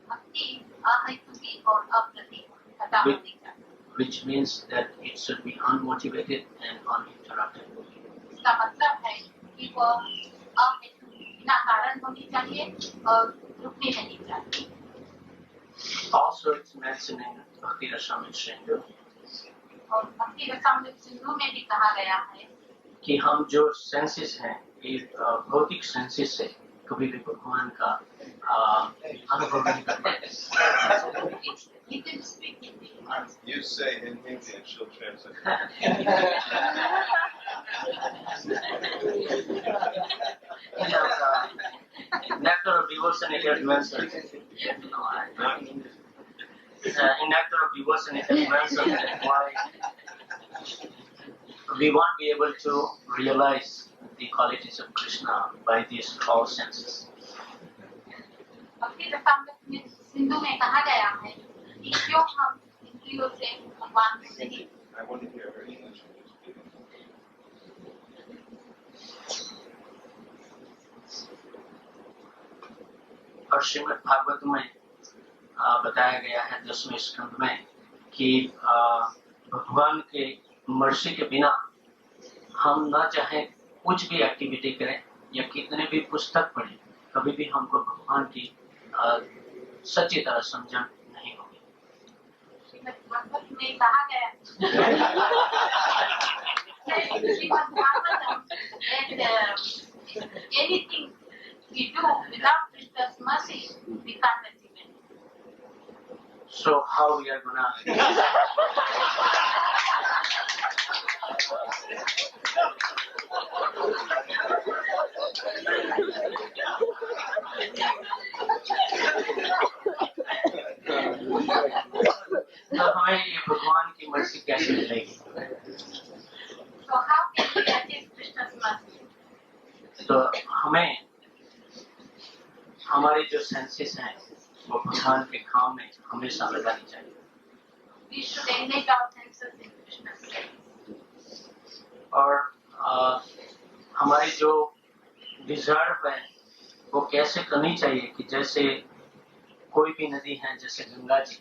भक्ति अहैतुकी और अप्रतिहता होनी चाहिए। Which means that it should be unmotivated and uninterrupted. इसका मतलब है कि वो अहेतु बिना कारण होनी चाहिए और रुकनी नहीं चाहिए। Also, it's mentioned in Bhakti Rasamrita Sindhu और भक्ति रसामृत सिंधु में भी कहा गया है कि हम जो सेंसेस हैं, ये भौतिक सेंसेस से कभी भी भगवान का अनुभव नहीं कर पाते। You say in Hindi and she'll translate. Nectar of devotion it has mentioned. In Nectar of Devotion it has mentioned that why we won't be able to realize the qualities of Krishna by these 12 senses. भक्ति रसामृत में सिंधु में कहा गया है कि क्यों हम इंद्रियों से भगवान को नहीं। I want to hear her English. और श्रीमद् भागवत में बताया गया है 10वें स्कंद में कि भगवान के मर्जी के बिना हम ना चाहे कुछ भी एक्टिविटी करें या कितने भी पुस्तक पढ़ें, कभी भी हमको भगवान की सच्ची तरह समझन नहीं होगी। श्रीमद् भागवत में कहा गया Anything we do without Krishna's mercy, we can't achieve it. So how we are gonna? तो हमें ये भगवान की मर्जी कैसे मिलेगी? So how can we achieve Krishna's mercy? तो हमें हमारी जो सेंसेस हैं वो भगवान के काम में हमेशा लगानी चाहिए. We should engage our senses in Krishna's service. और हमारी जो डिजर्व है वो कैसे करनी चाहिए कि जैसे कोई भी नदी है जैसे गंगा जी,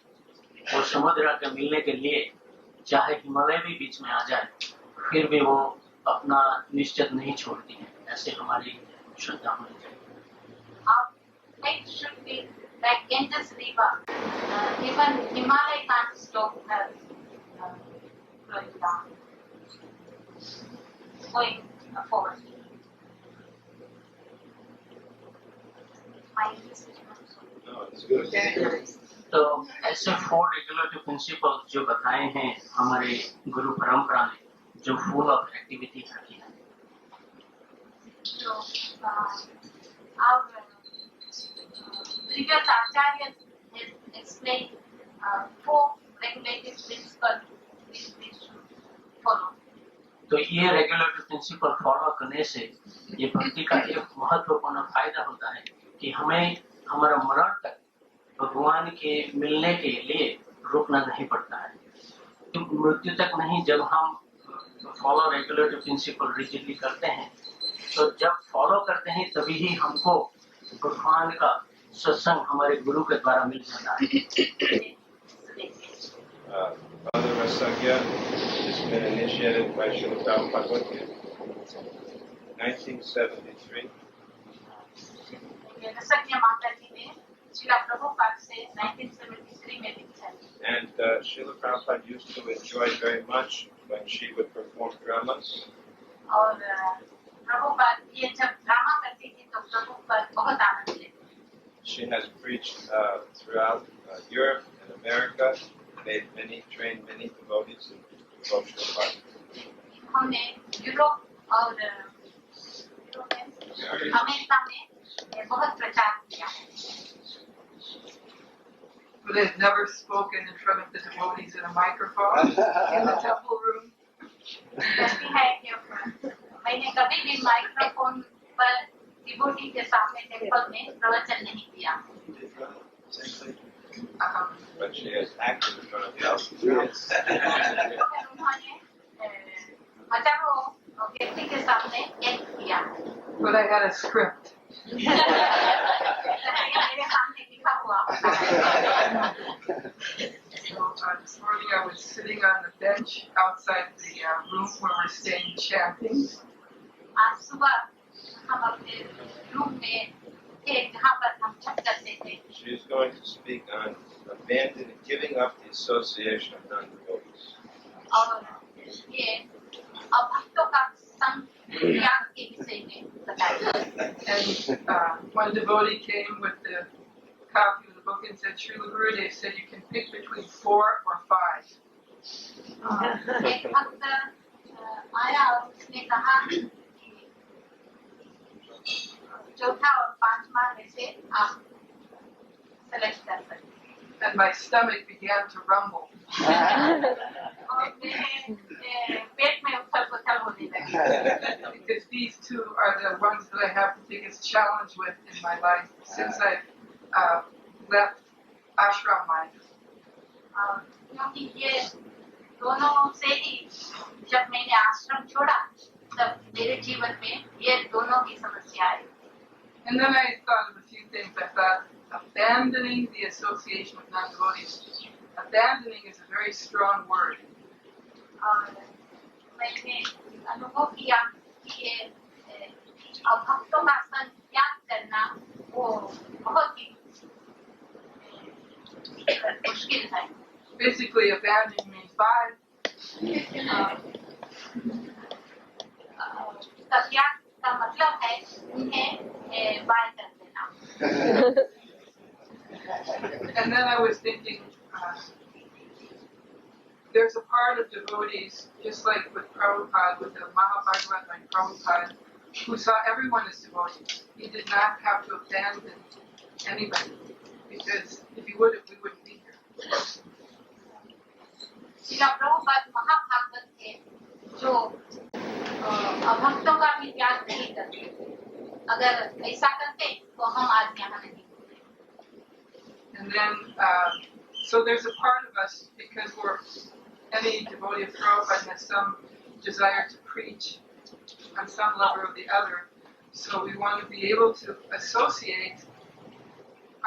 वो समुद्र के मिलने के लिए चाहे हिमालय भी बीच में आ जाए फिर भी वो अपना निश्चित नहीं छोड़ती है. ऐसे हमारी श्रद्धा होनी चाहिए. Our faith should be like Ganges river. Even Himalaya can't stop her flowing down, going forward. My English is not so good. No, it's good. तो ऐसे 4 रेगुलेटिव प्रिंसिपल जो बताए हैं हमारे गुरु परंपरा में, जो फुल ऑफ एक्टिविटी रखी है. So, our previous acharyas has explained 4 regulative principles which we should follow. तो ये रेगुलेटिव प्रिंसिपल फॉलो करने से ये भक्ति का एक महत्वपूर्ण फायदा होता है कि हमें हमारा मरण तक भगवान के मिलने के लिए रुकना नहीं पड़ता है. तो मृत्यु तक नहीं, जब हम फॉलो रेगुलेटिव प्रिंसिपल रिजिडली करते हैं तो जब फॉलो करते हैं तभी ही हमको भगवान का सत्संग हमारे गुरु के द्वारा मिल जाता है. Father Rasagya has been initiated by Srila Prabhupada in 1973. Rasagya Mataji ne Srila Prabhupada se 1973 में दीक्षा ली. And Srila Prabhupada used to enjoy very much when she would perform dramas. और प्रभुपाद ये जब ड्रामा करती थी तो प्रभुपाद बहुत आनंद लेते. She has preached throughout Europe and America, trained many devotees in devotional life. हमने यूरोप और अमेरिका में बहुत प्रचार किया है. But they've never spoken in front of the devotees in a microphone in the temple room. कहती है कि मैंने कभी भी माइक्रोफोन पर डिवोटी के सामने टेम्पल में प्रवचन नहीं किया. But she has acted in front of thousands. उन्होंने हजारों व्यक्ति के सामने एक्ट किया. But I had a script. मेरे सामने लिखा हुआ होता है. So this morning I was sitting on the bench outside the room where we're staying chanting. आज सुबह हम अपने रूम में थे जहाँ पर हम छत करते थे. She is going to speak on giving up the association of non-devotees. और ये अभक्तों का संग त्याग के विषय में बताया. And one devotee came with the copy of the book and said, Srila Gurudev said you can pick between 4 or 5. एक भक्त आया और उसने कहा कि चौथा और पांचवा में से आप सेलेक्ट कर सकते. And my stomach began to rumble. और मेरे पेट में उथल-पुथल होने लगी. Because these two are the ones that I have the biggest challenge with in my life since I've left ashram life. क्योंकि ये दोनों से ही जब मैंने आश्रम छोड़ा तब मेरे जीवन में ये दोनों की समस्या आई. And then I thought of a few things. I thought abandoning the association with non-devotees. Abandoning is a very strong word. और मैंने अनुभव किया कि ये अभक्तों का संग त्याग करना वो बहुत ही मुश्किल है. Basically, abandoning means bye, उसका त्याग का मतलब है उन्हें बाय कर देना. And then I was thinking, there's a part of devotees, just like with Prabhupada, with the Mahabhagavad like Prabhupada, who saw everyone as devotees. He did not have to abandon anybody, because if he would have, we wouldn't be here. Srila Prabhupada महाभागवत थे जो अभक्तों का भी त्याग नहीं करते. अगर ऐसा करते तो हम आज यहाँ नहीं होते. And then, so there's a part of us, because any devotee of Prabhupada has some desire to preach on some level or the other. So we want to be able to associate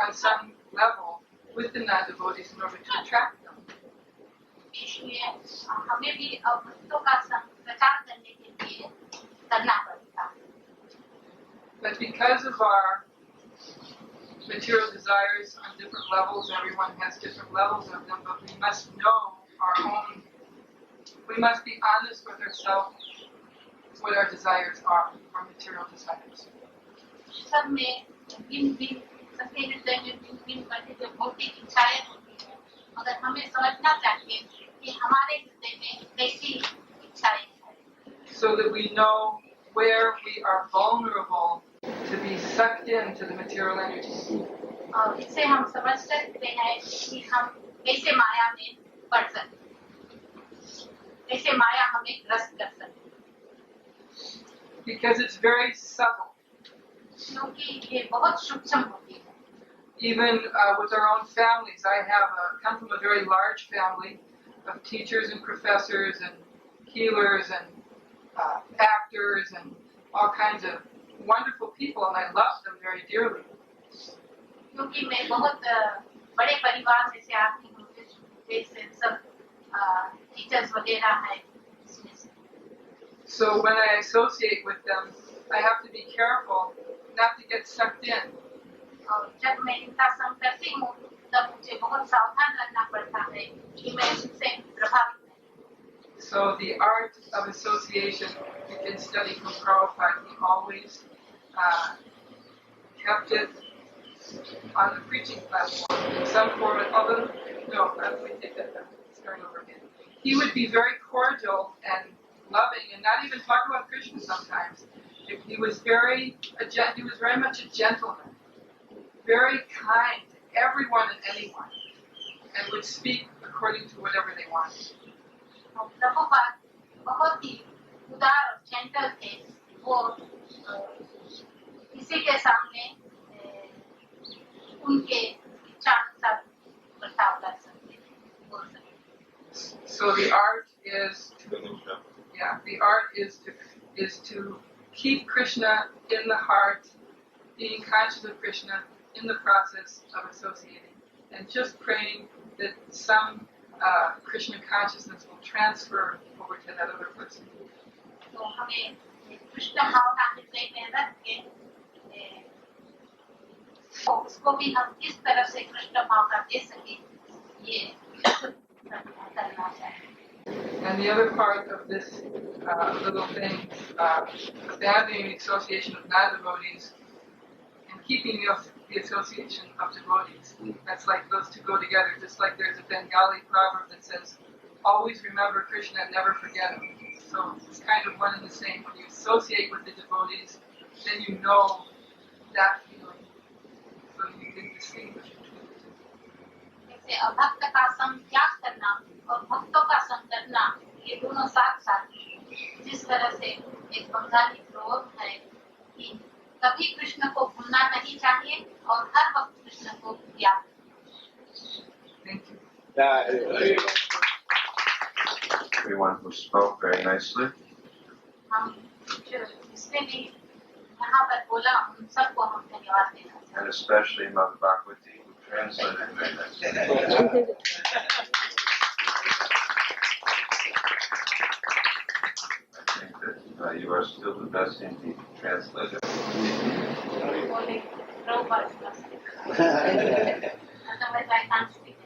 on some level with the non-devotees in order to attract them. इसलिए हमें भी अभक्तों का प्रचार करने के लिए करना पड़ता. But because of our material desires on different levels, everyone has different levels of them, but we must know our own, we must be honest with ourselves what our desires are, our material desires. सब में भिन्न सबके हृदय में भिन्न प्रकार भौतिक इच्छाएं होती हैं. मगर हमें समझना चाहिए कि हमारे हृदय में कैसी इच्छाएं हैं. So that we know where we are vulnerable to be sucked into the material energy. और इससे हम समझ सकते हैं कि हम कैसे माया में पड़ सकते हैं, कैसे माया हमें ग्रस्त कर सकते हैं. Because it's very subtle. क्योंकि ये बहुत सूक्ष्म होती है. Even with our own families, I come from a very large family of teachers and professors and healers and actors and all kinds of wonderful people, and I love them very dearly. क्योंकि मैं बहुत बड़े परिवार में से आती हूँ, जैसे सब टीचर्स वगैरह हैं. So when I associate with them, I have to be careful not to get sucked in. और जब मैं इनका संग करती हूँ, तब मुझे बहुत सावधान रहना पड़ता है कि मैं इनसे प्रभावित नहीं. So the art of association, you can study from Prabhupada. He always kept it on the preaching platform in some form. Although, no, let me take that back. Start over again. He would be very cordial and loving, and not even talk about Krishna sometimes. He was very much a gentleman, very kind to everyone and anyone, and would speak according to whatever they wanted. Prabhupada बहुत ही उदार और gentle थे. वो किसी के सामने उनके इच्छानुसार बर्ताव कर सकते, बोल सकते. So the art is to keep Krishna in the heart, being conscious of Krishna in the process of associating, and just praying that some Krishna consciousness will transfer over to that other person. तो हमें कृष्ण भावना हृदय में रख के उसको भी हम किस तरह से कृष्ण भावना दे सके, ये करना चाहिए. And the other part of this little thing, abandoning the association of non-devotees and keeping the association of devotees. That's like those two go together, just like there's a Bengali proverb that says, always remember Krishna and never forget him. So it's kind of one and the same. When you associate with the devotees, then you know that feeling. So you can distinguish between the two. जैसे अभक्त का संग त्याग करना और भक्तों का संग करना, ये दोनों साथ साथ. जिस तरह से एक बंगाली प्रयोग है कि कभी कृष्ण को भूलना नहीं चाहिए और हर वक्त कृष्ण को याद. Thank you. Everyone who spoke very nicely. हम जो जिसने भी यहाँ पर बोला उन सबको हम धन्यवाद देना चाहते हैं. And especially Mother Bhagavati, who translated very nicely. I think that you are still the best Hindi translator. बोले Prabhupada otherwise I can't speak.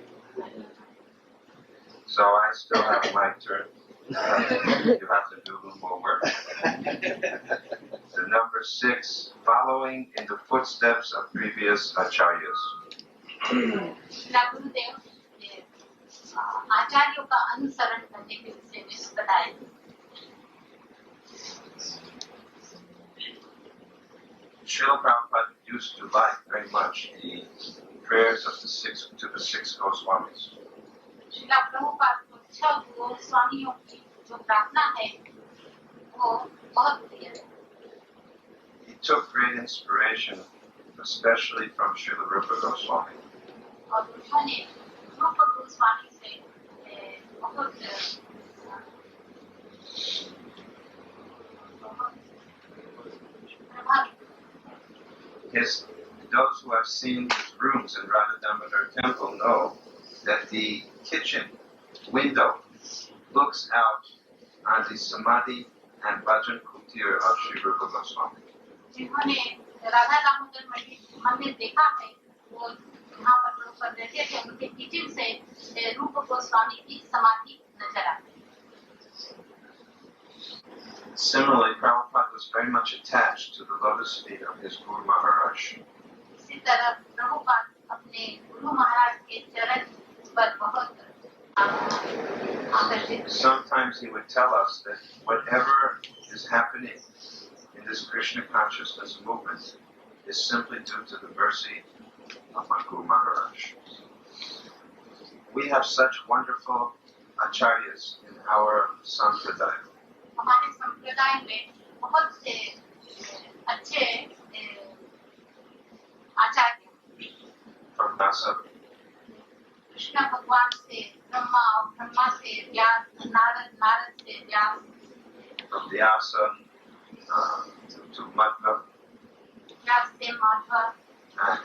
So I still have my turn. You have to do a little more work. The number 6, following in the footsteps of previous acharyas. Srila गुरुदेव आचार्यों का अनुसरण करने के विषय में बताए. Srila Prabhupada used to like very much the prayers of the six Goswamis. Srila Prabhupada को 6 गोस्वामियों की जो प्रार्थना है वो बहुत प्रिय है. He took great inspiration, especially from Srila Rupa Goswami. और उन्होंने रूप गोस्वामी से बहुत प्रभावित. Those who have seen his rooms in Radha Damodar Temple know that the kitchen window looks out on the Samadhi and Bhajan Kutir of Sri Rupa Goswami. जिन्होंने राधा दामोदर मंदिर देखा है वो जहाँ पर प्रभुपाद रहते थे उनके किचन से रूप गोस्वामी की समाधि नजर आती है. Similarly, Prabhupada was very much attached to the lotus feet of his Guru Maharaj. इसी तरह प्रभुपाद अपने गुरु महाराज के चरण पर बहुत आकर्षित. Sometimes he would tell us that whatever is happening in this Krishna Consciousness movement is simply due to the mercy of my Guru Maharaj. We have such wonderful acharyas in our sampradaya. हमारे संप्रदाय में बहुत से अच्छे आचार्य From Nasa, Krishna भगवान से ब्रह्मा और ब्रह्मा से व्यास, नारद से व्यास, from Vyasa to Madhva, व्यास से Madhav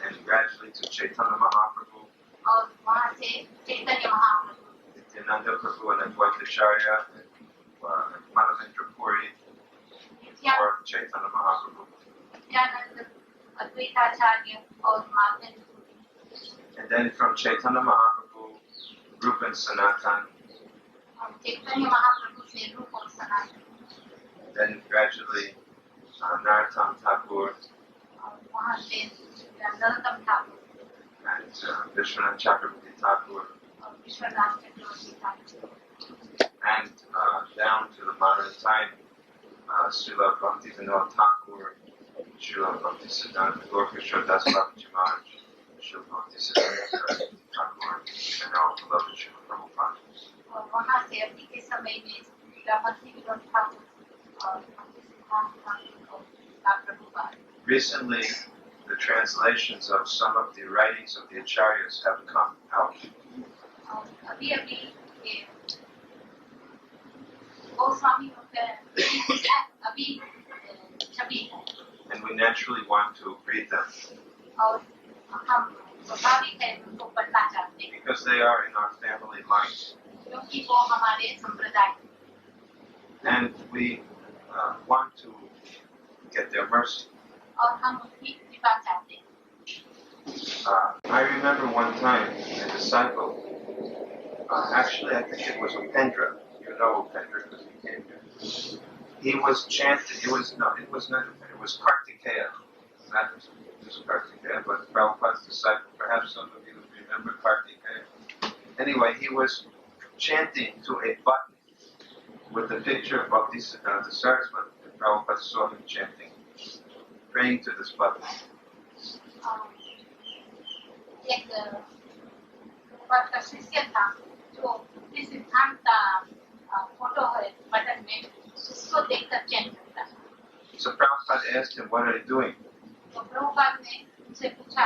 and gradually to Chaitanya Mahaprabhu, और वहाँ से Chaitanya Mahaprabhu, Nityananda Prabhu and Advaitacharya, and Madhavendra Puri, or Chaitanya Mahaprabhu. Nityanand, Advaitacharya और Madhavendra Puri. And then from Chaitanya Mahaprabhu, Rupa and Sanatan, और चैतन्य महाप्रभु से रूप और सनातन. then gradually Narottam Thakur और वहाँ से Narottam Thakur and Vishwanath Chakravarti Thakur, और विश्वनाथ चक्रवर्ती Thakur. and down to the modern time, Srila Bhaktivedanta Thakur, Srila Bhaktisiddhanta Gaura Das Bhakti Maharaj, Srila Bhaktisiddhanta Thakur, and all beloved Srila Prabhupada. और वहाँ से अभी के समय में भक्तिवेदांत ठाकुर और भक्तिसिद्धांत ठाकुर और Prabhupada. Recently, the translations of some of the writings of the acharyas have come out. और अभी ये गोस्वामी अभी छवि है. And we naturally want to read them और हम स्वाभाविक है उनको पढ़ना चाहते हैं because they are in our family line. क्योंकि वो हमारे संप्रदाय And we want to get their mercy. और हम उनकी कृपा चाहते हैं. I remember one time a disciple, actually I think it was Upendra, you know Upendra because he came here. He was chanting, it was Kartikeya, not just Kartikeya, but Prabhupada's disciple. Perhaps some of you remember Kartikeya. Anyway, he was chanting to a button with the picture of Bhaktisiddhanta Saraswati. And Prabhupada saw him chanting, praying to this button. एक प्रभुपाद का शिष्य था जो इस सिद्धांत का photo है button में उसको देखकर चैन करता था. So Prabhupada asked him, what are you doing? तो प्रभुपाद ने उनसे पूछा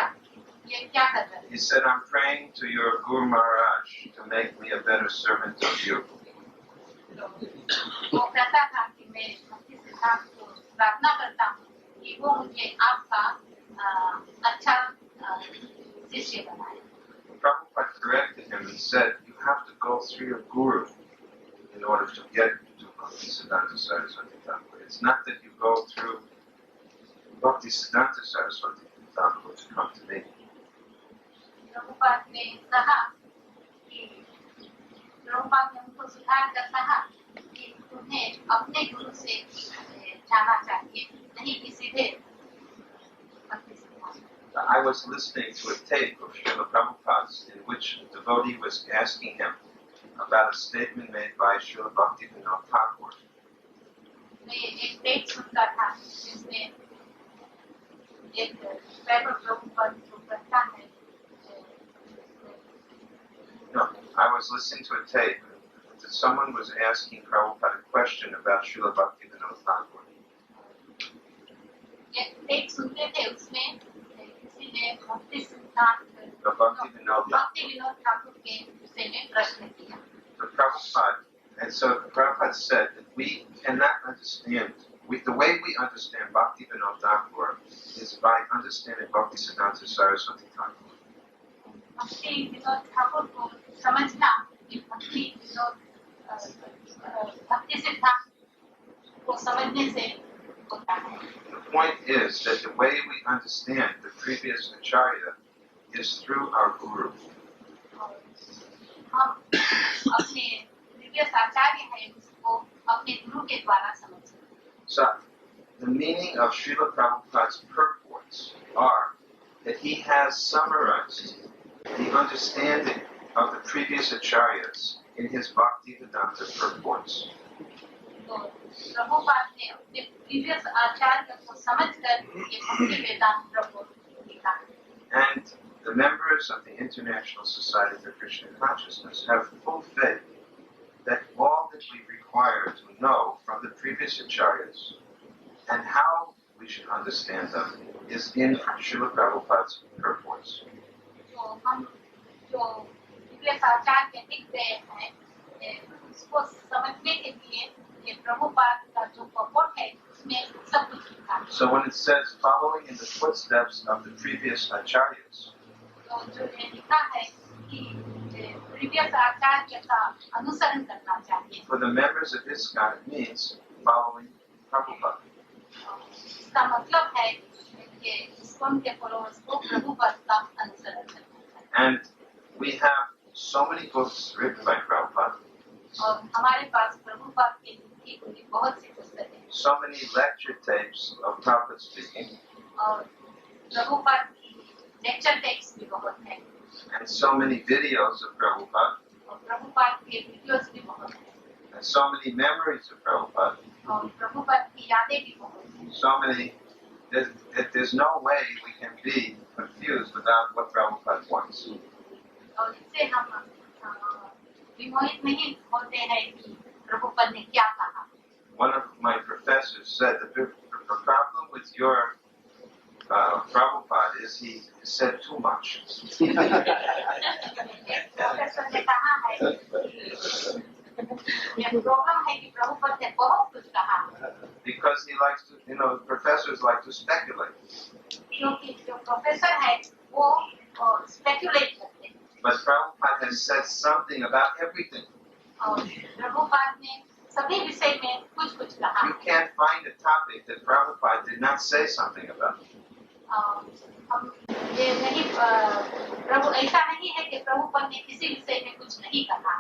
ये क्या कर रहे हैं. He said, I'm praying to your Guru Maharaj to make me a better servant of you. वो कहता था कि मैं भक्ति सिद्धांत को प्रार्थना करता हूँ कि वो मुझे आपका अच्छा शिष्य बनाए. Prabhupada corrected him and said, you have to go through your Guru in order to get to Bhaktisiddhanta Saraswati Thakur. It's not that you go through Bhaktisiddhanta Saraswati Thakur to come to me. Prabhupada ने कहा कि प्रभुपाद ने उनको सुधार कर कहा कि तुम्हें अपने गुरु से जाना चाहिए, नहीं कि सीधे भक्ति सिद्धांत। I was listening to a tape of Srila Prabhupada's in which a devotee was asking him about a statement made by Srila Bhaktivedanta Thakur. मैं एक टेप सुनता था जिसमें एक पैर प्रभुपाद जो कहता है No, I was listening to a tape that someone was asking Prabhupada a question about Srila Bhaktivedanta Thakur. एक टेप सुनते थे उसमें किसी ने भक्ति सिद्धांत Bhakti विनोद ठाकुर के विषय में प्रश्न किया। So Prabhupada said that we cannot understand, the way we understand Bhaktivedanta Thakur is by understanding Bhaktisiddhanta Saraswati Thakur. भक्ति विनोद ठाकुर को समझना कि भक्ति सिद्धांत को समझने से होता है। The point is that the way we understand the previous acharya is through our guru. हम अपने previous आचार्य हैं उसको अपने गुरु के द्वारा समझते हैं। So the meaning of Srila Prabhupada's purports are that he has summarized the understanding of the previous acharyas in his Bhaktivedanta purports. तो प्रभुपाद ने अपने previous आचार्य को समझकर ये भक्ति वेदांत प्रपोज लिखा। And the members of the International Society for Krishna Consciousness have full faith that all that we require to know from the previous acharyas and how we should understand them is in Srila Prabhupada's purports. तो हम जो previous आचार्य लिख गए हैं उसको समझने के लिए ये प्रभुपाद का जो purport है उसमें सब कुछ लिखा है। So when it says following in the footsteps of the previous acharyas, तो जो ये लिखा है कि previous आचार्य का अनुसरण करना चाहिए। for the members of ISKCON it means following Prabhupada. इसका मतलब है कि ISKCON के followers को प्रभुपाद का अनुसरण करना चाहिए। And we have so many books written by Prabhupada, और हमारे पास प्रभुपाद के लिखी हुई बहुत सी पुस्तकें हैं so many lecture tapes of Prabhupada speaking, और प्रभुपाद की लेक्चर टेक्स्ट भी बहुत हैं and so many videos of Prabhupada, और प्रभुपाद के वीडियोस भी बहुत हैं and so many memories of Prabhupada, और प्रभुपाद की यादें भी बहुत हैं। so many that there's no way we can be confused about what Prabhupada wants. और इससे हम विमोहित नहीं होते हैं कि प्रभुपाद ने क्या कहा। One of my professors said that the problem with your Prabhupada is he said too much. Professor ने कहा है ये प्रॉब्लम है कि प्रभुपाद ने बहुत कुछ कहा Because he likes to, professors like to speculate. क्योंकि जो प्रोफेसर है वो स्पेकुलेट करते हैं But Prabhupada has said something about everything. और प्रभुपाद ने सभी विषय में कुछ कुछ कहा। You can't find a topic that Prabhupada did not say something about. हम ये नहीं प्रभु ऐसा नहीं है कि प्रभुपाद ने किसी विषय में कुछ नहीं कहा।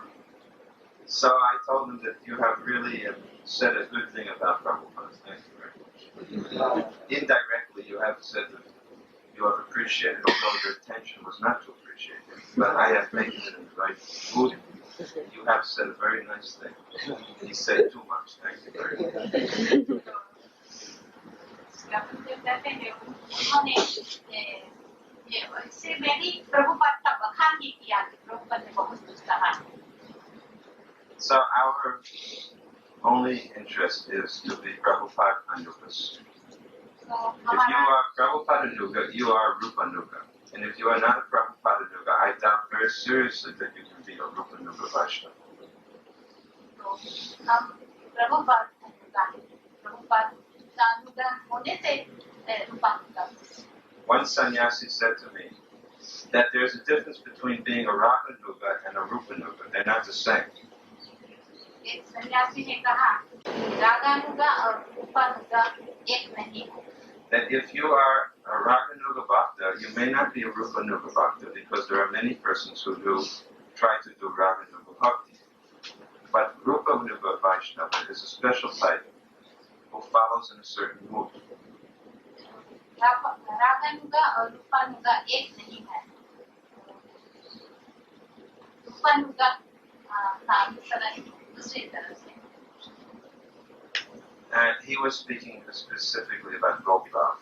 So I told him that you have really said a good thing about Prabhupada. Thank you very much. Indirectly, you have said that you have appreciated, although your intention was not to appreciate it. But I have made it in the right mood. You have said a very nice thing. He said too much. Thank you very much. उन्होंने इससे मेरी प्रभुपाद का बखान ही किया कि प्रभुपाद ने बहुत कुछ कहा। So our only interest is to be Prabhupada Anugas. If you are Prabhupada Anuga, you are Rupa Anuga. And if you are not a Prabhupada Anuga, I doubt very seriously that you can be a Rupa Anuga Vaishnava. तो हम प्रभुपाद का अनुग्रह होने से रूपांतर। One sannyasi said to me that there's a difference between being a Raganuga and a Rupanuga. They're not the same. एक सन्यासी ने कहा रागानुगा और रूपानुगा एक नहीं है। That if you are a Raganuga Bhakta, you may not be a Rupanuga Bhakta because there are many persons who try to do Raganuga Bhakti. Rupa Nuga Vaishnava is a special type who follows in a certain mood. रागानुगा और रूपानुगा एक नहीं है। रूपानुगा का अनुसरण दूसरी तरफ से। And he was speaking specifically about Gopi Bhav.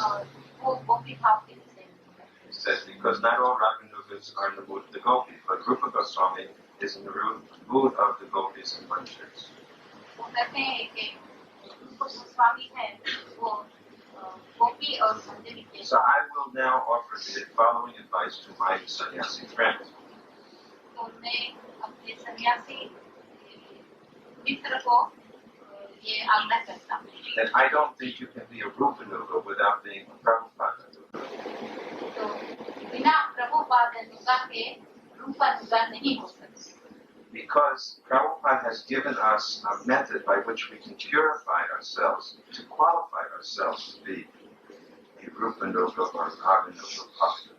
और वो गोपी भाव के विषय में। He said, because not all Raganugas are in the mood of the Gopi, but Rupa Goswami is in the mood of the Gopis and Manchars. वो कहते हैं कि रूप गोस्वामी है वो गोपी और मंजरी के। So I will now offer the following advice to my sannyasi friends. तो मैं अपने सन्यासी मित्र को ये आग्रह करता हूँ। And I don't think you can be a Rupanuga without being a Prabhupada. तो बिना प्रभुपाद अनुगा के रूपानुगा नहीं हो सकती। Because Prabhupada has given us a method by which we can purify ourselves to qualify ourselves to be a Rupanuga or Raganuga Bhakta.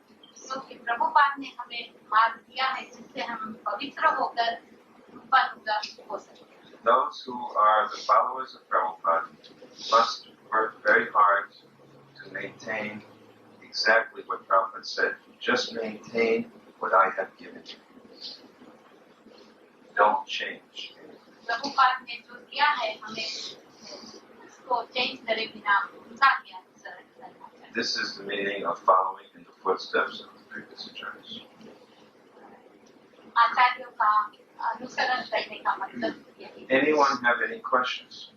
क्योंकि प्रभुपाद ने हमें मार्ग दिया है जिससे हम पवित्र होकर रूपानुगा हो सकते हैं। Those who are the followers of Prabhupada must work very hard to maintain exactly what Prabhupada said. Just maintain what I have given you. Don't change. Prabhupada ने जो दिया है हमें उसको चेंज करे बिना उनका ही अनुसरण करना चाहिए। This is the meaning of following in the footsteps of the previous acharyas. आचार्यों का अनुसरण करने का मतलब यही है। Anyone have any questions?